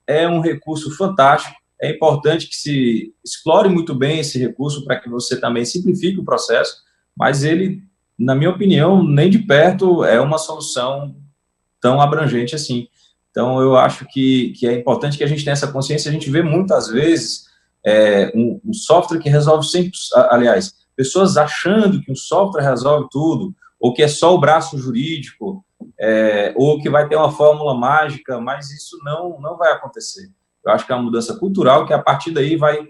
é um recurso fantástico, é importante que se explore muito bem esse recurso para que você também simplifique o processo, mas ele, na minha opinião, nem de perto é uma solução tão abrangente assim. Então, eu acho que é importante que a gente tenha essa consciência. A gente vê muitas vezes um software que resolve sempre, aliás, pessoas achando que um software resolve tudo, ou que é só o braço jurídico, ou que vai ter uma fórmula mágica, mas isso não vai acontecer. Eu acho que é uma mudança cultural que, a partir daí, vai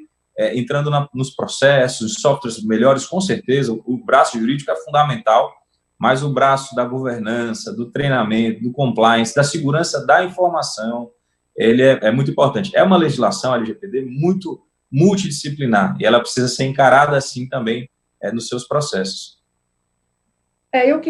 entrando nos processos, softwares melhores, com certeza. O braço jurídico é fundamental, mas o braço da governança, do treinamento, do compliance, da segurança da informação, ele é muito importante. É uma legislação, a LGPD, muito multidisciplinar, e ela precisa ser encarada assim também nos seus processos. Eu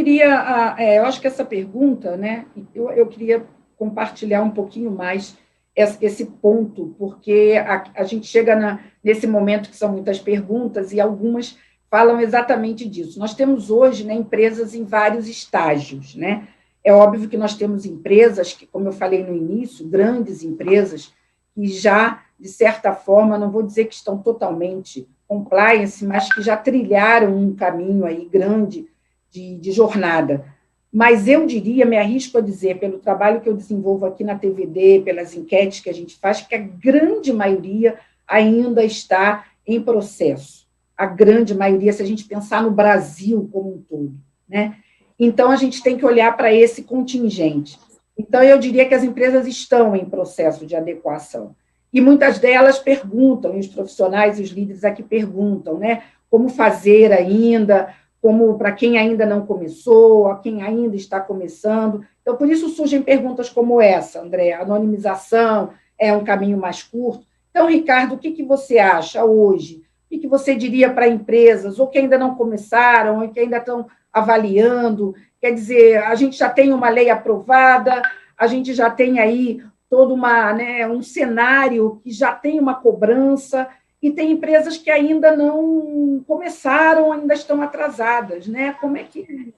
acho que essa pergunta, né, eu queria compartilhar um pouquinho mais esse ponto, porque a gente chega nesse momento que são muitas perguntas e algumas falam exatamente disso. Nós temos hoje, né, empresas em vários estágios, né? É óbvio que nós temos empresas que, como eu falei no início, grandes empresas que já, de certa forma, não vou dizer que estão totalmente compliance, mas que já trilharam um caminho aí grande de jornada. Mas eu diria, me arrisco a dizer, pelo trabalho que eu desenvolvo aqui na TVD, pelas enquetes que a gente faz, que a grande maioria ainda está em processo. A grande maioria, se a gente pensar no Brasil como um todo, né? Então, a gente tem que olhar para esse contingente. Então, eu diria que as empresas estão em processo de adequação. E muitas delas perguntam, e os profissionais e os líderes aqui perguntam, né? Como fazer ainda, como para quem ainda não começou, a quem ainda está começando. Então, por isso surgem perguntas como essa, André. A anonimização é um caminho mais curto. Então, Ricardo, o que você acha hoje? O que você diria para empresas, ou que ainda não começaram, ou que ainda estão avaliando? Quer dizer, a gente já tem uma lei aprovada, a gente já tem aí todo um cenário que já tem uma cobrança, e tem empresas que ainda não começaram, ainda estão atrasadas, né? Como é que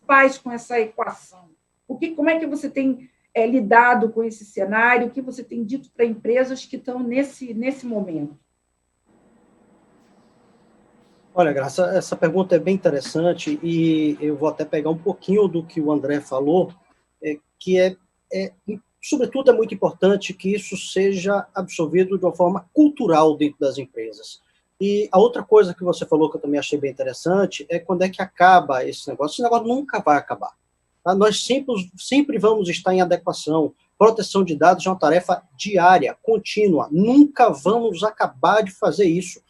faz com essa equação? Como é que você tem lidado com esse cenário? O que você tem dito para empresas que estão nesse momento? Olha, Graça, essa pergunta é bem interessante e eu vou até pegar um pouquinho do que o André falou, que sobretudo, é muito importante que isso seja absorvido de uma forma cultural dentro das empresas. E a outra coisa que você falou, que eu também achei bem interessante, é quando é que acaba esse negócio. Esse negócio nunca vai acabar. Tá? Nós sempre vamos estar em adequação. Proteção de dados é uma tarefa diária, contínua. Nunca vamos acabar de fazer isso.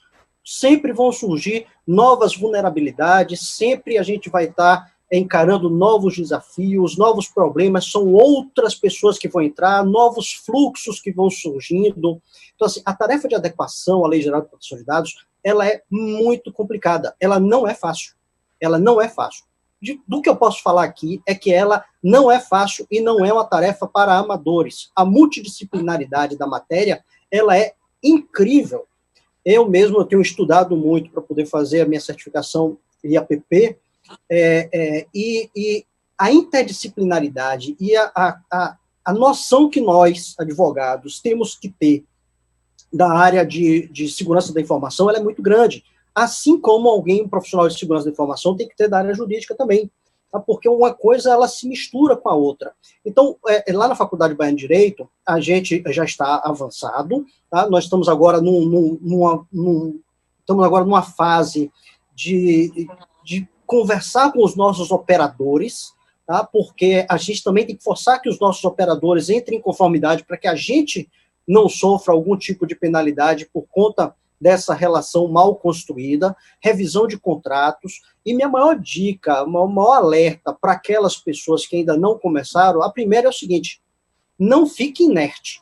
Sempre vão surgir novas vulnerabilidades, sempre a gente vai estar encarando novos desafios, novos problemas, são outras pessoas que vão entrar, novos fluxos que vão surgindo. Então, assim, a tarefa de adequação à Lei Geral de Proteção de Dados, ela é muito complicada, ela não é fácil. Ela não é fácil. Do que eu posso falar aqui é que ela não é fácil e não é uma tarefa para amadores. A multidisciplinaridade da matéria, ela é incrível. Eu mesmo tenho estudado muito para poder fazer a minha certificação IAPP, e a interdisciplinaridade e a noção que nós, advogados, temos que ter da área de segurança da informação, ela é muito grande. Assim como um profissional de segurança da informação tem que ter da área jurídica também, tá? Porque uma coisa, ela se mistura com a outra. Então, lá na Faculdade Baiana de Direito, a gente já está avançado, tá? Nós estamos agora numa fase de conversar com os nossos operadores, tá? Porque a gente também tem que forçar que os nossos operadores entrem em conformidade para que a gente não sofra algum tipo de penalidade por conta dessa relação mal construída, revisão de contratos, e minha maior dica, o maior alerta para aquelas pessoas que ainda não começaram, a primeira é o seguinte: não fique inerte,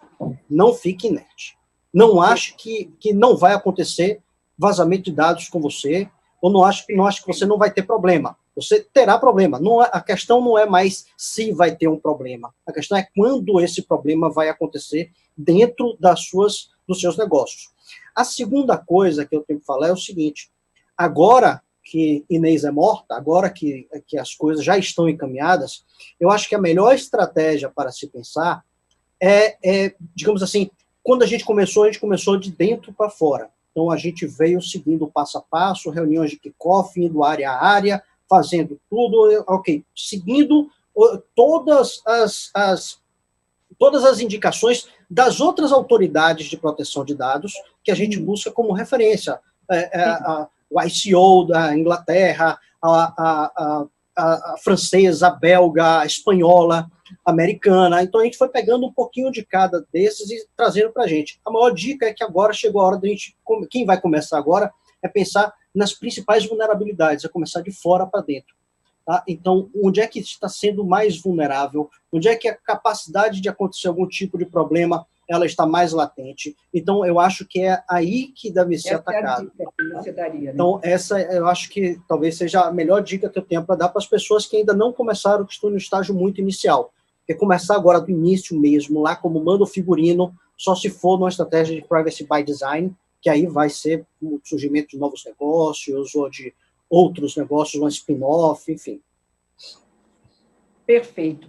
não fique inerte. Não ache que não vai acontecer vazamento de dados com você, ou não acho que você não vai ter problema. Você terá problema. A questão não é mais se vai ter um problema. A questão é quando esse problema vai acontecer dentro dos seus negócios. A segunda coisa que eu tenho que falar é o seguinte: agora que Inês é morta, agora que as coisas já estão encaminhadas, eu acho que a melhor estratégia para se pensar digamos assim, quando a gente começou de dentro para fora. Então, a gente veio seguindo passo a passo, reuniões de kickoff, indo área a área, fazendo tudo, seguindo todas as indicações das outras autoridades de proteção de dados que a gente busca como referência. O ICO da Inglaterra, a francesa, a belga, a espanhola, a americana. Então, a gente foi pegando um pouquinho de cada desses e trazendo para a gente. A maior dica é que agora chegou a hora de a gente, quem vai começar agora, é pensar nas principais vulnerabilidades, é começar de fora para dentro. Tá? Então, onde é que está sendo mais vulnerável? Onde é que a capacidade de acontecer algum tipo de problema ela está mais latente? Então, eu acho que é aí que deve ser atacado. É a dica que você daria, né? Então, essa eu acho que talvez seja a melhor dica que eu tenho para dar para as pessoas que ainda não começaram, que estão no estágio muito inicial. Porque começar agora do início mesmo, lá como manda o figurino, só se for numa estratégia de privacy by design, que aí vai ser o surgimento de novos negócios ou de outros negócios, um spin-off, enfim. Perfeito.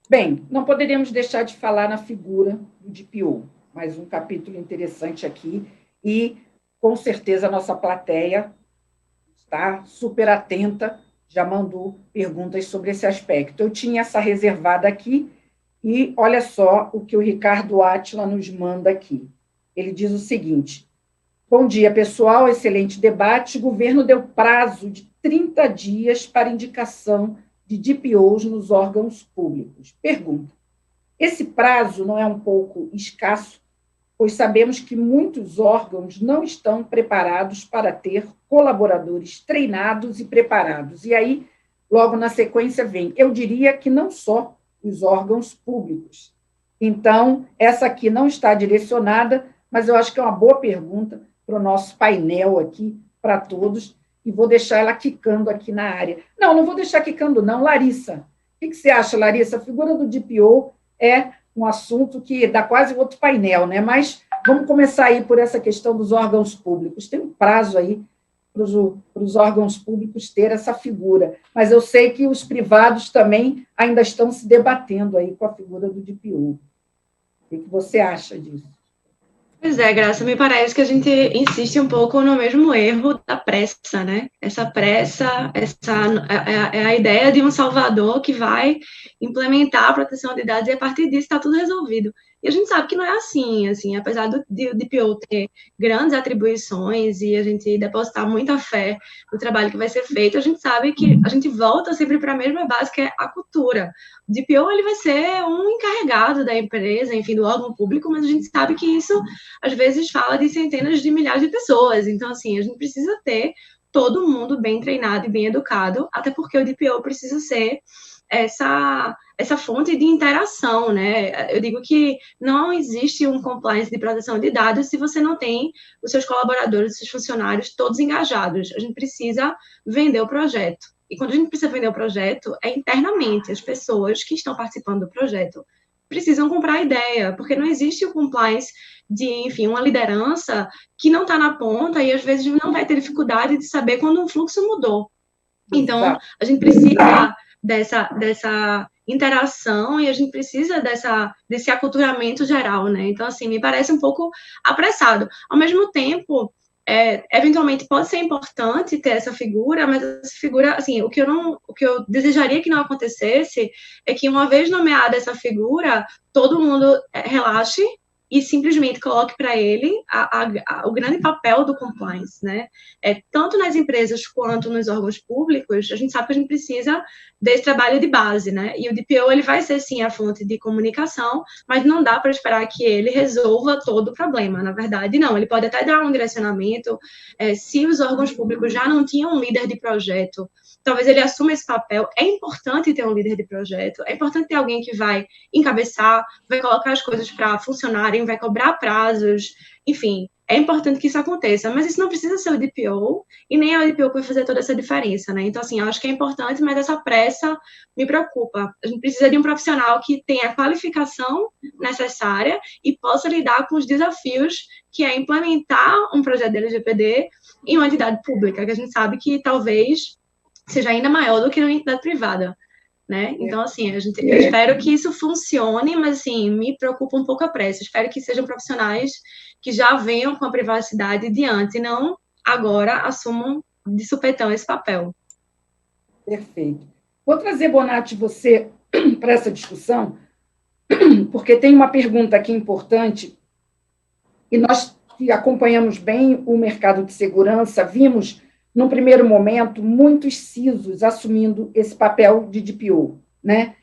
Bem, não poderíamos deixar de falar na figura do DPO, mais um capítulo interessante aqui, e com certeza a nossa plateia está super atenta, já mandou perguntas sobre esse aspecto. Eu tinha essa reservada aqui, e olha só o que o Ricardo Átila nos manda aqui. Ele diz o seguinte: bom dia, pessoal, excelente debate. O governo deu prazo de 30 dias para indicação de DPOs nos órgãos públicos. Pergunta: esse prazo não é um pouco escasso? Pois sabemos que muitos órgãos não estão preparados para ter colaboradores treinados e preparados. E aí, logo na sequência vem, eu diria que não só os órgãos públicos. Então, essa aqui não está direcionada, mas eu acho que é uma boa pergunta para o nosso painel aqui, para todos, e vou deixar ela quicando aqui na área. Não vou deixar quicando, não. Larissa, o que você acha, Larissa? A figura do DPO é um assunto que dá quase outro painel, né? Mas vamos começar aí por essa questão dos órgãos públicos. Tem um prazo aí para os órgãos públicos ter essa figura, mas eu sei que os privados também ainda estão se debatendo aí com a figura do DPO. O que você acha disso? Pois é, Graça, me parece que a gente insiste um pouco no mesmo erro da pressa, né? Essa pressa, é a ideia de um salvador que vai implementar a proteção de dados e a partir disso está tudo resolvido. E a gente sabe que não é assim, apesar do DPO ter grandes atribuições e a gente depositar muita fé no trabalho que vai ser feito, a gente sabe que a gente volta sempre para a mesma base, que é a cultura. O DPO ele vai ser um encarregado da empresa, enfim, do órgão público, mas a gente sabe que isso, às vezes, fala de centenas de milhares de pessoas. Então, assim, a gente precisa ter todo mundo bem treinado e bem educado, até porque o DPO precisa ser essa fonte de interação, né? Eu digo que não existe um compliance de proteção de dados se você não tem os seus colaboradores, os seus funcionários todos engajados. A gente precisa vender o projeto. E quando a gente precisa vender o projeto, é internamente. As pessoas que estão participando do projeto precisam comprar a ideia, porque não existe o compliance de, enfim, uma liderança que não está na ponta e, às vezes, não vai ter dificuldade de saber quando um fluxo mudou. Então, a gente precisa dessa interação e a gente precisa desse aculturamento geral, né? Então, assim, me parece um pouco apressado. Ao mesmo tempo, eventualmente pode ser importante ter essa figura, mas essa figura, assim, o que eu desejaria que não acontecesse é que, uma vez nomeada essa figura, todo mundo relaxe e simplesmente coloque para ele o grande papel do compliance, né? Tanto nas empresas quanto nos órgãos públicos, a gente sabe que a gente precisa desse trabalho de base, né? E o DPO, ele vai ser, sim, a fonte de comunicação, mas não dá para esperar que ele resolva todo o problema. Na verdade, não. Ele pode até dar um direcionamento. Se os órgãos públicos já não tinham um líder de projeto, talvez ele assuma esse papel. É importante ter um líder de projeto, é importante ter alguém que vai encabeçar, vai colocar as coisas para funcionarem, vai cobrar prazos, enfim, é importante que isso aconteça, mas isso não precisa ser o DPO, e nem é o DPO que vai fazer toda essa diferença, né? Então, assim, eu acho que é importante, mas essa pressa me preocupa. A gente precisa de um profissional que tenha a qualificação necessária e possa lidar com os desafios que é implementar um projeto de LGPD em uma entidade pública, que a gente sabe que talvez seja ainda maior do que uma entidade privada, né? Então, assim, eu espero que isso funcione, mas, assim, me preocupa um pouco a pressa. Espero que sejam profissionais que já venham com a privacidade de antes, e não agora assumam de supetão esse papel. Perfeito. Vou trazer, Bonatti, você para essa discussão, porque tem uma pergunta aqui importante, e nós que acompanhamos bem o mercado de segurança, vimos, num primeiro momento, muitos CISOs assumindo esse papel de DPO, né?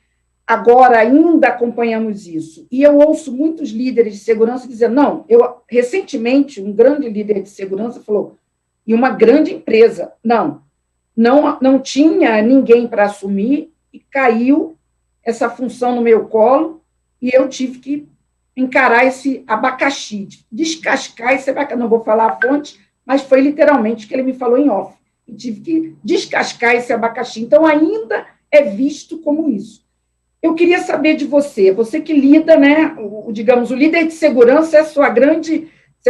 Agora ainda acompanhamos isso. E eu ouço muitos líderes de segurança dizendo, recentemente, um grande líder de segurança falou, e uma grande empresa, não tinha ninguém para assumir, e caiu essa função no meu colo, e eu tive que encarar esse abacaxi, descascar esse abacaxi, não vou falar a fonte, mas foi literalmente o que ele me falou em off, e tive que descascar esse abacaxi. Então, ainda é visto como isso. Eu queria saber de você que lida, né, digamos, o líder de segurança é seu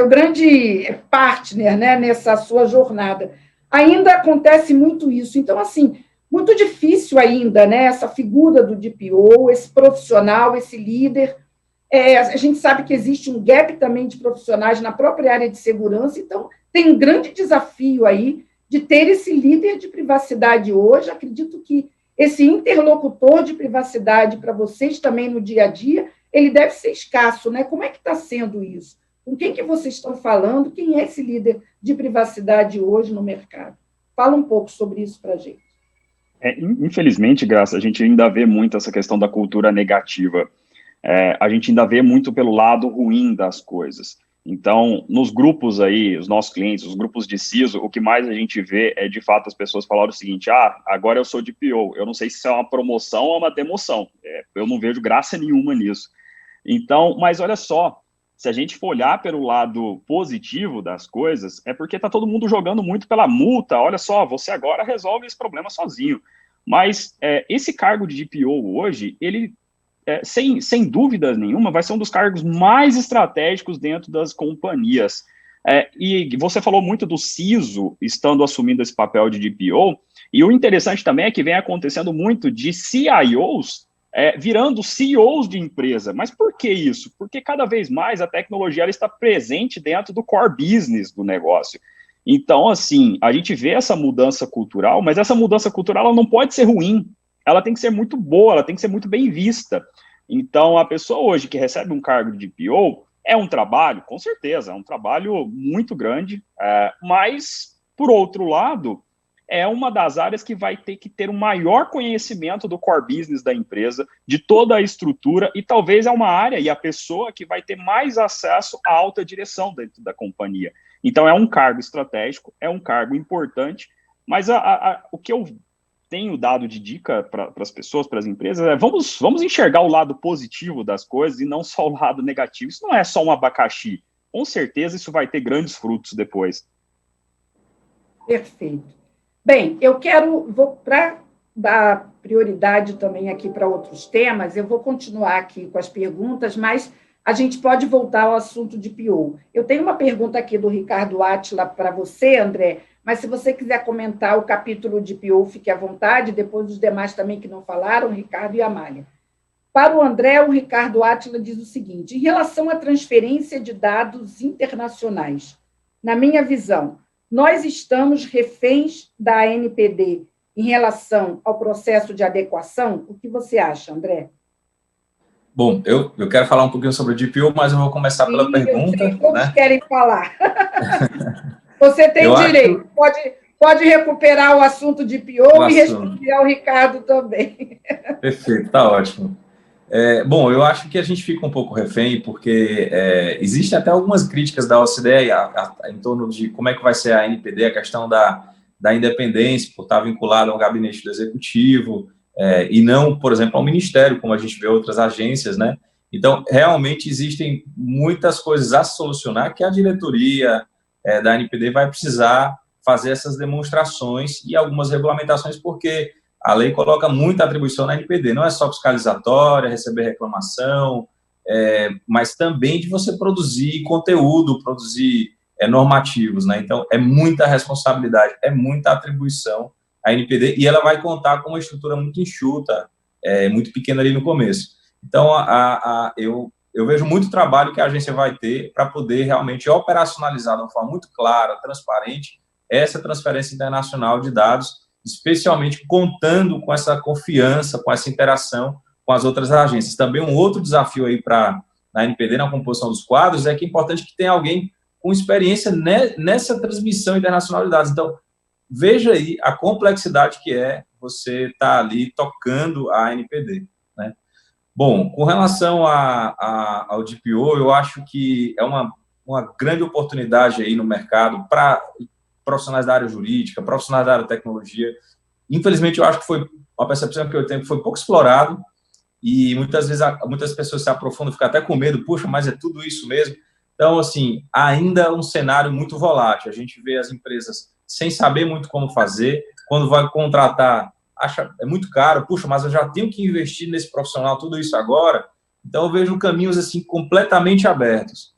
grande partner, né, nessa sua jornada. Ainda acontece muito isso. Então, assim, muito difícil ainda, né, essa figura do DPO, esse profissional, esse líder. A gente sabe que existe um gap também de profissionais na própria área de segurança, então tem um grande desafio aí de ter esse líder de privacidade hoje. Acredito que esse interlocutor de privacidade para vocês também no dia a dia, ele deve ser escasso, né? Como é que está sendo isso? Com quem que vocês estão falando? Quem é esse líder de privacidade hoje no mercado? Fala um pouco sobre isso para a gente. Infelizmente, Graça, a gente ainda vê muito essa questão da cultura negativa. A gente ainda vê muito pelo lado ruim das coisas. Então, nos grupos aí, os nossos clientes, os grupos de CISO, o que mais a gente vê é, de fato, as pessoas falarem o seguinte, agora eu sou DPO, eu não sei se isso é uma promoção ou uma demoção, eu não vejo graça nenhuma nisso. Então, mas olha só, se a gente for olhar pelo lado positivo das coisas, é porque está todo mundo jogando muito pela multa. Olha só, você agora resolve esse problema sozinho. Mas esse cargo de DPO hoje, ele, sem dúvida nenhuma, vai ser um dos cargos mais estratégicos dentro das companhias. E você falou muito do CISO estando assumindo esse papel de DPO, e o interessante também é que vem acontecendo muito de CIOs virando CEOs de empresa. Mas por que isso? Porque cada vez mais a tecnologia ela está presente dentro do core business do negócio. Então, assim, a gente vê essa mudança cultural, mas essa mudança cultural ela não pode ser ruim, ela tem que ser muito boa, ela tem que ser muito bem vista. Então, a pessoa hoje que recebe um cargo de DPO é um trabalho, com certeza, é um trabalho muito grande, mas, por outro lado, é uma das áreas que vai ter que ter um maior conhecimento do core business da empresa, de toda a estrutura, e talvez é uma área e a pessoa que vai ter mais acesso à alta direção dentro da companhia. Então, é um cargo estratégico, é um cargo importante, mas o que eu tenho dado de dica para as pessoas, para as empresas, vamos enxergar o lado positivo das coisas e não só o lado negativo. Isso não é só um abacaxi. Com certeza, isso vai ter grandes frutos depois. Perfeito. Bem, para dar prioridade também aqui para outros temas, eu vou continuar aqui com as perguntas, mas a gente pode voltar ao assunto de PO. Eu tenho uma pergunta aqui do Ricardo Átila para você, André, mas se você quiser comentar o capítulo de PO, fique à vontade, depois os demais também que não falaram, Ricardo e Amália. Para o André, o Ricardo Átila diz o seguinte: em relação à transferência de dados internacionais, na minha visão, nós estamos reféns da ANPD em relação ao processo de adequação? O que você acha, André? Bom, eu quero falar um pouquinho sobre o DPO, mas eu vou começar pela pergunta. Todos querem falar. Você tem direito. Pode recuperar o assunto de DPO e responder ao Ricardo também. Perfeito, está ótimo. Bom, eu acho que a gente fica um pouco refém, porque existem até algumas críticas da OCDE em torno de como é que vai ser a ANPD, a questão da independência, por estar vinculada ao gabinete do executivo, e não, por exemplo, ao ministério, como a gente vê outras agências, né? Então, realmente existem muitas coisas a solucionar que a diretoria da ANPD vai precisar fazer essas demonstrações e algumas regulamentações, porque a lei coloca muita atribuição na ANPD, não é só fiscalizatória, receber reclamação, mas também de você produzir conteúdo, produzir normativos, né? Então, é muita responsabilidade, é muita atribuição à ANPD, e ela vai contar com uma estrutura muito enxuta, muito pequena ali no começo. Então, eu vejo muito trabalho que a agência vai ter para poder realmente operacionalizar de uma forma muito clara, transparente, essa transferência internacional de dados, especialmente contando com essa confiança, com essa interação com as outras agências. Também um outro desafio aí na ANPD, na composição dos quadros, é que é importante que tenha alguém com experiência nessa transmissão internacional de dados. Então, veja aí a complexidade que você estar ali tocando a ANPD, né? Bom, com relação ao DPO, eu acho que é uma grande oportunidade aí no mercado para profissionais da área jurídica, profissionais da área de tecnologia. Infelizmente, eu acho que foi uma percepção que eu tenho que foi pouco explorado, e muitas vezes muitas pessoas se aprofundam, ficam até com medo, puxa, mas é tudo isso mesmo. Então, assim, ainda é um cenário muito volátil. A gente vê as empresas sem saber muito como fazer, quando vai contratar, acha é muito caro, puxa, mas eu já tenho que investir nesse profissional, tudo isso agora. Então, eu vejo caminhos, assim, completamente abertos.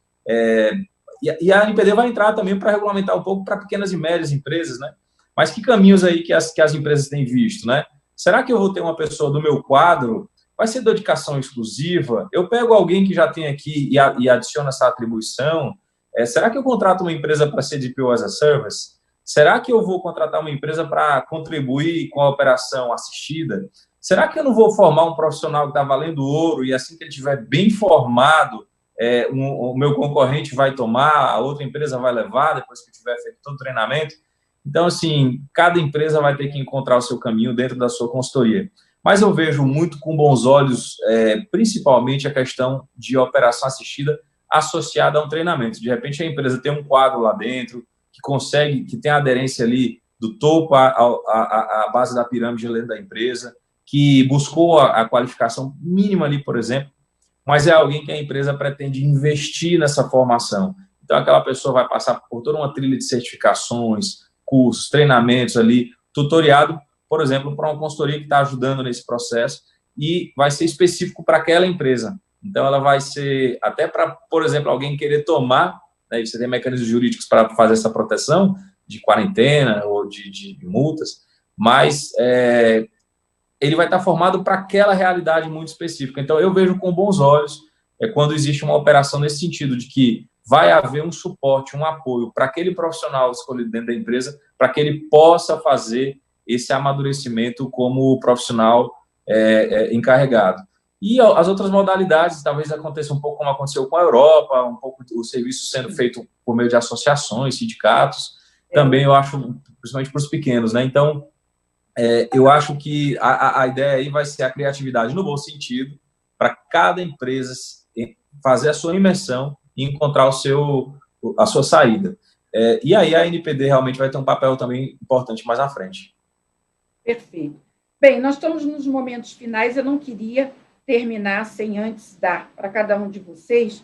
E a ANPD vai entrar também para regulamentar um pouco para pequenas e médias empresas, né? Mas que caminhos aí que as empresas têm visto, né? Será que eu vou ter uma pessoa do meu quadro? Vai ser dedicação exclusiva? Eu pego alguém que já tem aqui e adiciono essa atribuição? Será que eu contrato uma empresa para ser DPO as a Service? Será que eu vou contratar uma empresa para contribuir com a operação assistida? Será que eu não vou formar um profissional que está valendo ouro e assim que ele estiver bem formado, o meu concorrente vai tomar, a outra empresa vai levar depois que tiver feito todo o treinamento? Então, assim, cada empresa vai ter que encontrar o seu caminho dentro da sua consultoria. Mas eu vejo muito com bons olhos, principalmente a questão de operação assistida associada a um treinamento. De repente, a empresa tem um quadro lá dentro que tem a aderência ali do topo à base da pirâmide dentro da empresa, que buscou a qualificação mínima ali, por exemplo, mas é alguém que a empresa pretende investir nessa formação. Então, aquela pessoa vai passar por toda uma trilha de certificações, cursos, treinamentos ali, tutoriado, por exemplo, para uma consultoria que está ajudando nesse processo, e vai ser específico para aquela empresa. Então, ela vai ser, até para, por exemplo, alguém querer tomar, né, você tem mecanismos jurídicos para fazer essa proteção de quarentena ou de multas, mas ele vai estar formado para aquela realidade muito específica. Então, eu vejo com bons olhos quando existe uma operação nesse sentido, de que vai haver um suporte, um apoio para aquele profissional escolhido dentro da empresa, para que ele possa fazer esse amadurecimento como profissional encarregado. E as outras modalidades, talvez aconteça um pouco como aconteceu com a Europa, um pouco o serviço sendo feito por meio de associações, sindicatos, também eu acho, principalmente para os pequenos, né? Então, eu acho que a ideia aí vai ser a criatividade no bom sentido, para cada empresa fazer a sua imersão e encontrar a sua saída. E aí a NPD realmente vai ter um papel também importante mais à frente. Perfeito. Bem, nós estamos nos momentos finais, eu não queria terminar sem antes dar para cada um de vocês,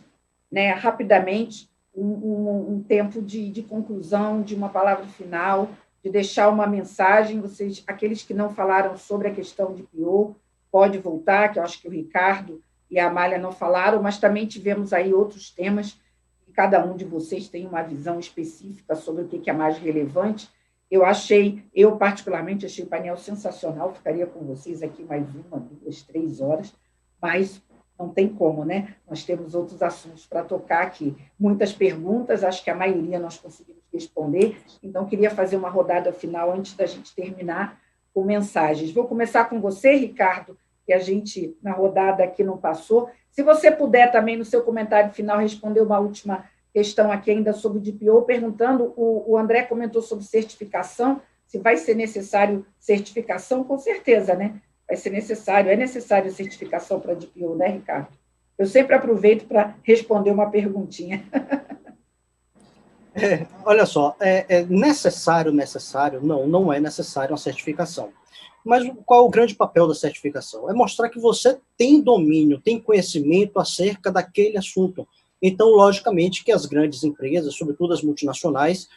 né, rapidamente, um tempo de conclusão, de uma palavra final, de deixar uma mensagem. Vocês, aqueles que não falaram sobre a questão de PO, pode voltar, que eu acho que o Ricardo e a Amália não falaram, mas também tivemos aí outros temas, e cada um de vocês tem uma visão específica sobre o que é mais relevante. Eu particularmente achei o painel sensacional, ficaria com vocês aqui mais 1, 2, 3 horas, mas não tem como, né? Nós temos outros assuntos para tocar aqui. Muitas perguntas, acho que a maioria nós conseguimos responder, então queria fazer uma rodada final antes da gente terminar com mensagens. Vou começar com você, Ricardo, que a gente, na rodada aqui, não passou. Se você puder também, no seu comentário final, responder uma última questão aqui ainda sobre o DPO, perguntando, o André comentou sobre certificação, se vai ser necessário certificação, com certeza, né? Vai ser necessário, é necessário certificação para DPO, né, Ricardo? Eu sempre aproveito para responder uma perguntinha. Olha só, necessário? Não é necessário uma certificação. Mas qual é o grande papel da certificação? É mostrar que você tem domínio, tem conhecimento acerca daquele assunto. Então, logicamente, que as grandes empresas, sobretudo as multinacionais,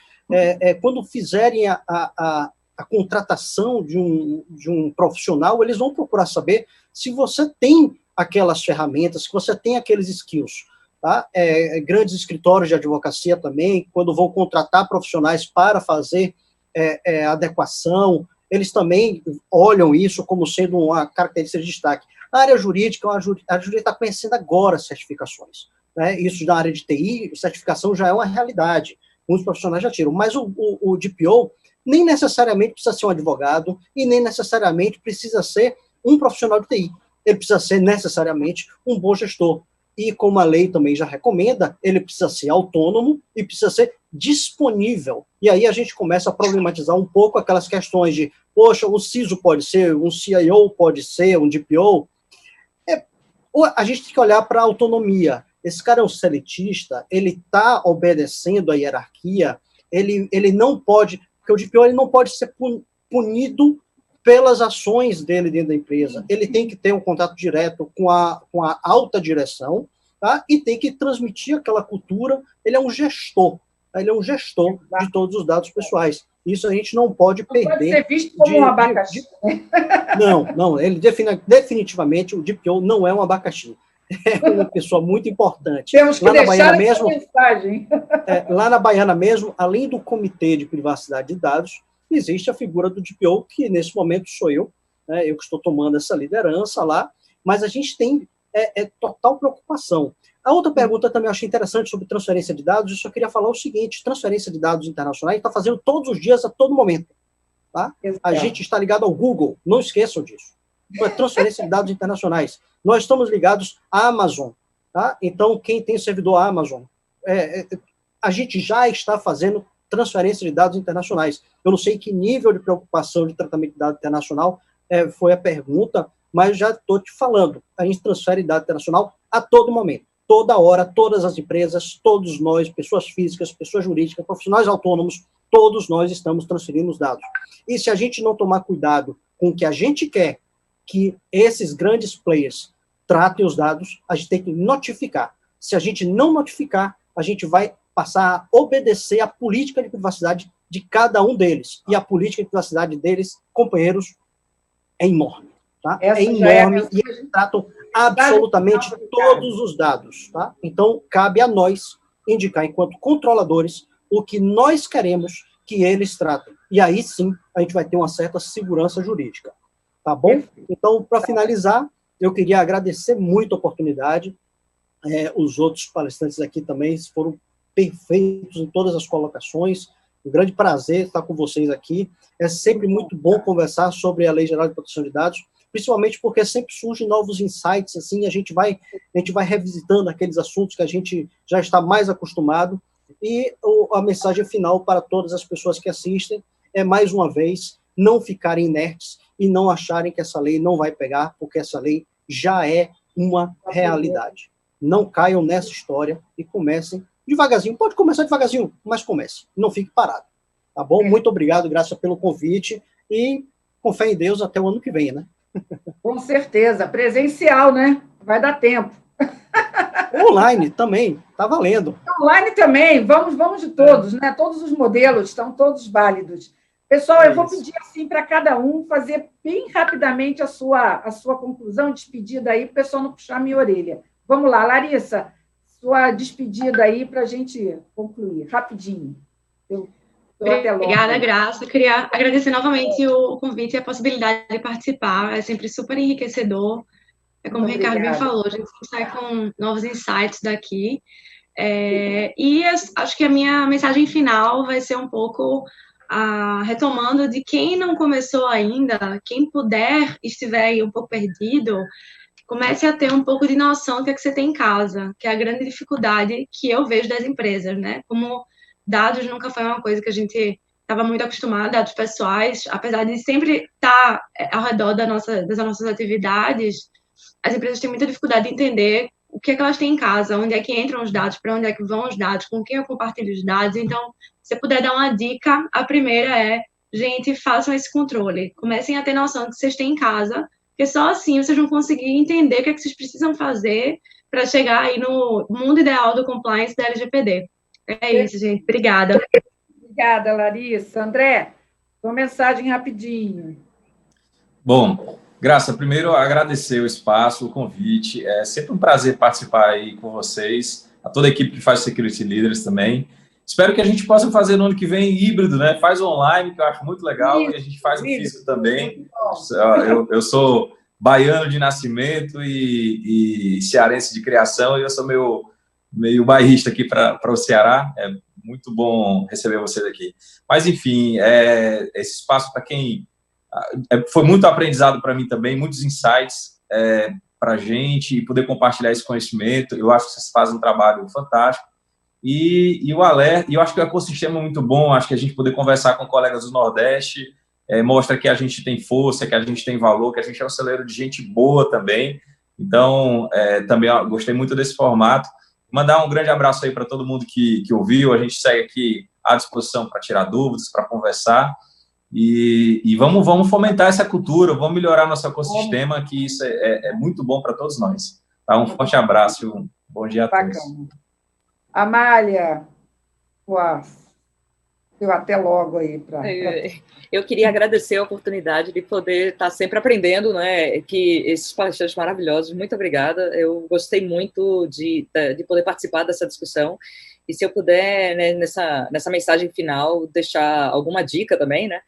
quando fizerem a contratação de um profissional, eles vão procurar saber se você tem aquelas ferramentas, se você tem aqueles skills. Tá? Grandes escritórios de advocacia também, quando vão contratar profissionais para fazer adequação, eles também olham isso como sendo uma característica de destaque. A área jurídica, a jurídica está conhecendo agora as certificações. Né? Isso na área de TI, certificação já é uma realidade. Muitos profissionais já tiram. Mas o DPO nem necessariamente precisa ser um advogado e nem necessariamente precisa ser um profissional de TI. Ele precisa ser necessariamente um bom gestor. E como a lei também já recomenda, ele precisa ser autônomo e precisa ser disponível. E aí a gente começa a problematizar um pouco aquelas questões de, poxa, o CISO pode ser, um CIO pode ser, um DPO. A gente tem que olhar para a autonomia. Esse cara é um seletista, ele está obedecendo a hierarquia, ele não pode, porque o DPO ele não pode ser punido pelas ações dele dentro da empresa. Ele tem que ter um contato direto com a alta direção, tá? E tem que transmitir aquela cultura. Ele é um gestor, tá? Ele é um gestor de todos os dados pessoais. Isso a gente não pode perder. Pode ser visto como um abacaxi. Não, ele definitivamente, o DPO não é um abacaxi. É uma pessoa muito importante. Temos que deixar essa mensagem. Lá na Baiana mesmo, além do Comitê de Privacidade de Dados, existe a figura do DPO, que nesse momento sou eu, né, eu que estou tomando essa liderança lá, mas a gente tem total preocupação. A outra pergunta também eu achei interessante sobre transferência de dados, eu só queria falar o seguinte, transferência de dados internacionais está fazendo todos os dias, a todo momento. Tá? A gente está ligado ao Google, não esqueçam disso. Então, transferência de dados internacionais. Nós estamos ligados à Amazon. Tá? Então, quem tem servidor Amazon, a gente já está fazendo transferência de dados internacionais. Eu não sei que nível de preocupação de tratamento de dados internacional foi a pergunta, mas já estou te falando. A gente transfere dado internacional a todo momento, toda hora, todas as empresas, todos nós, pessoas físicas, pessoas jurídicas, profissionais autônomos, todos nós estamos transferindo os dados. E se a gente não tomar cuidado com o que a gente quer que esses grandes players tratem os dados, a gente tem que notificar. Se a gente não notificar, a gente vai passar a obedecer à política de privacidade de cada um deles. E a política de privacidade deles, companheiros, é enorme. Tá? É enorme e eles tratam absolutamente todos os dados. Tá? Então, cabe a nós indicar, enquanto controladores, o que nós queremos que eles tratem. E aí sim, a gente vai ter uma certa segurança jurídica. Tá bom? Então, para finalizar, eu queria agradecer muito a oportunidade. Os outros palestrantes aqui também foram perfeitos em todas as colocações. Um grande prazer estar com vocês aqui. É sempre muito bom conversar sobre a Lei Geral de Proteção de Dados, principalmente porque sempre surgem novos insights, assim, a gente vai revisitando aqueles assuntos que a gente já está mais acostumado. E a mensagem final para todas as pessoas que assistem é, mais uma vez, não ficarem inertes e não acharem que essa lei não vai pegar, porque essa lei já é uma realidade. Não caiam nessa história e comecem devagarzinho. Pode começar devagarzinho, mas comece. Não fique parado. Tá bom? Muito obrigado, Graça, pelo convite. E com fé em Deus até o ano que vem, né? Com certeza. Presencial, né? Vai dar tempo. Online também. Tá valendo. Online também. Vamos de todos, né? Todos os modelos estão todos válidos. Pessoal, eu vou pedir assim para cada um fazer bem rapidamente a sua conclusão, despedida aí, para o pessoal não puxar a minha orelha. Vamos lá, Larissa, sua despedida aí para a gente concluir, rapidinho. Obrigada, Graça. Eu queria agradecer novamente o convite e a possibilidade de participar. É sempre super enriquecedor. É como o Ricardo bem falou, a gente sai com novos insights daqui. E acho que a minha mensagem final vai ser um pouco retomando de quem não começou ainda, quem puder, estiver aí um pouco perdido, comece a ter um pouco de noção do que é que você tem em casa, que é a grande dificuldade que eu vejo das empresas, né? Como dados nunca foi uma coisa que a gente estava muito acostumado, dados pessoais, apesar de sempre estar ao redor das nossas atividades, as empresas têm muita dificuldade de entender o que é que elas têm em casa, onde é que entram os dados, para onde é que vão os dados, com quem eu compartilho os dados. Então, se você puder dar uma dica, a primeira é, gente, façam esse controle, comecem a ter noção do que vocês têm em casa, porque só assim vocês vão conseguir entender o que é que vocês precisam fazer para chegar aí no mundo ideal do compliance da LGPD. É isso, gente. Obrigada. Obrigada, Larissa. André, sua mensagem rapidinho. Bom, Graça, primeiro agradecer o espaço, o convite. É sempre um prazer participar aí com vocês, a toda a equipe que faz Security Leaders também. Espero que a gente possa fazer no ano que vem híbrido, né? Faz online, que eu acho muito legal, e a gente faz no físico também. Eu sou baiano de nascimento e cearense de criação, e eu sou meio bairrista aqui para o Ceará. É muito bom receber vocês aqui. Mas, enfim, esse espaço para quem... foi muito aprendizado para mim também, muitos insights para a gente, e poder compartilhar esse conhecimento. Eu acho que vocês fazem um trabalho fantástico. E o alerta, eu acho que o ecossistema é muito bom, acho que a gente poder conversar com colegas do Nordeste mostra que a gente tem força, que a gente tem valor, que a gente é um celeiro de gente boa também. Então, também gostei muito desse formato. Mandar um grande abraço aí para todo mundo que ouviu, a gente segue aqui à disposição para tirar dúvidas, para conversar, e vamos fomentar essa cultura, vamos melhorar nosso ecossistema, que isso é muito bom para todos nós. Tá? Um forte abraço e um bom dia a todos. Amália, deu até logo aí para... Eu queria agradecer a oportunidade de poder estar sempre aprendendo, né, que esses palestrantes maravilhosos, muito obrigada, eu gostei muito de poder participar dessa discussão, e se eu puder, né, nessa mensagem final, deixar alguma dica também, né,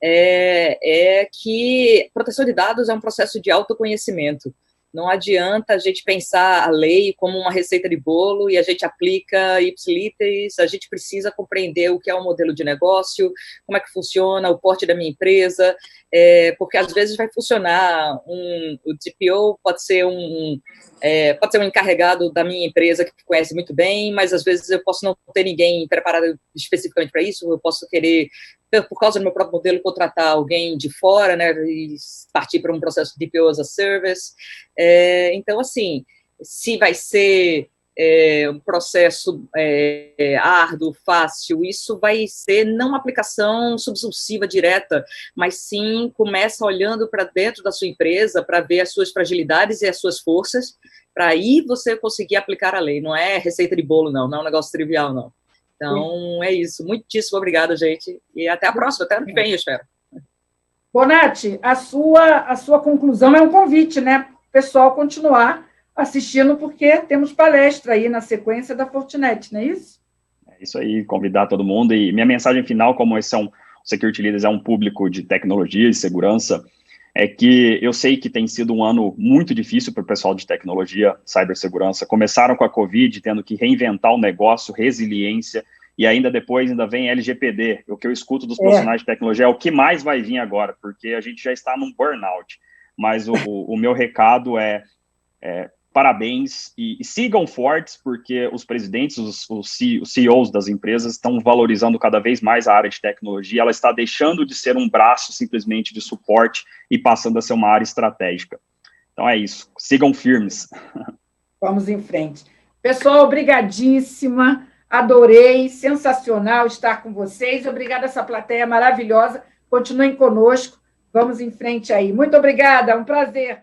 é que proteção de dados é um processo de autoconhecimento. Não adianta a gente pensar a lei como uma receita de bolo e a gente aplica ipsilíteres, a gente precisa compreender o que é um modelo de negócio, como é que funciona o porte da minha empresa, porque às vezes vai funcionar, o DPO pode ser um encarregado da minha empresa que conhece muito bem, mas às vezes eu posso não ter ninguém preparado especificamente para isso, eu posso querer, por causa do meu próprio modelo, contratar alguém de fora, né, e partir para um processo de DPO as a service. Então, assim, se vai ser um processo árduo, fácil. Isso vai ser não uma aplicação subsulsiva direta, mas sim começa olhando para dentro da sua empresa para ver as suas fragilidades e as suas forças, para aí você conseguir aplicar a lei. Não é receita de bolo, não é um negócio trivial, não. Então, é isso. Muitíssimo obrigada, gente. E até a próxima, até ano que vem, eu espero. Bonatti, a sua conclusão é um convite, né? Para o pessoal continuar assistindo, porque temos palestra aí na sequência da Fortinet, não é isso? É isso aí, convidar todo mundo. E minha mensagem final, como esse o Security Leaders é um público de tecnologia e segurança, é que eu sei que tem sido um ano muito difícil para o pessoal de tecnologia, cibersegurança. Começaram com a Covid, tendo que reinventar o negócio, resiliência, e ainda depois vem LGPD. O que eu escuto dos profissionais de tecnologia é o que mais vai vir agora, porque a gente já está num burnout. Mas o meu recado é parabéns e sigam fortes, porque os presidentes, os CEOs das empresas estão valorizando cada vez mais a área de tecnologia. Ela está deixando de ser um braço simplesmente de suporte e passando a ser uma área estratégica. Então é isso, sigam firmes. Vamos em frente. Pessoal, obrigadíssima, adorei, sensacional estar com vocês, obrigada a essa plateia maravilhosa, continuem conosco, vamos em frente aí. Muito obrigada, um prazer.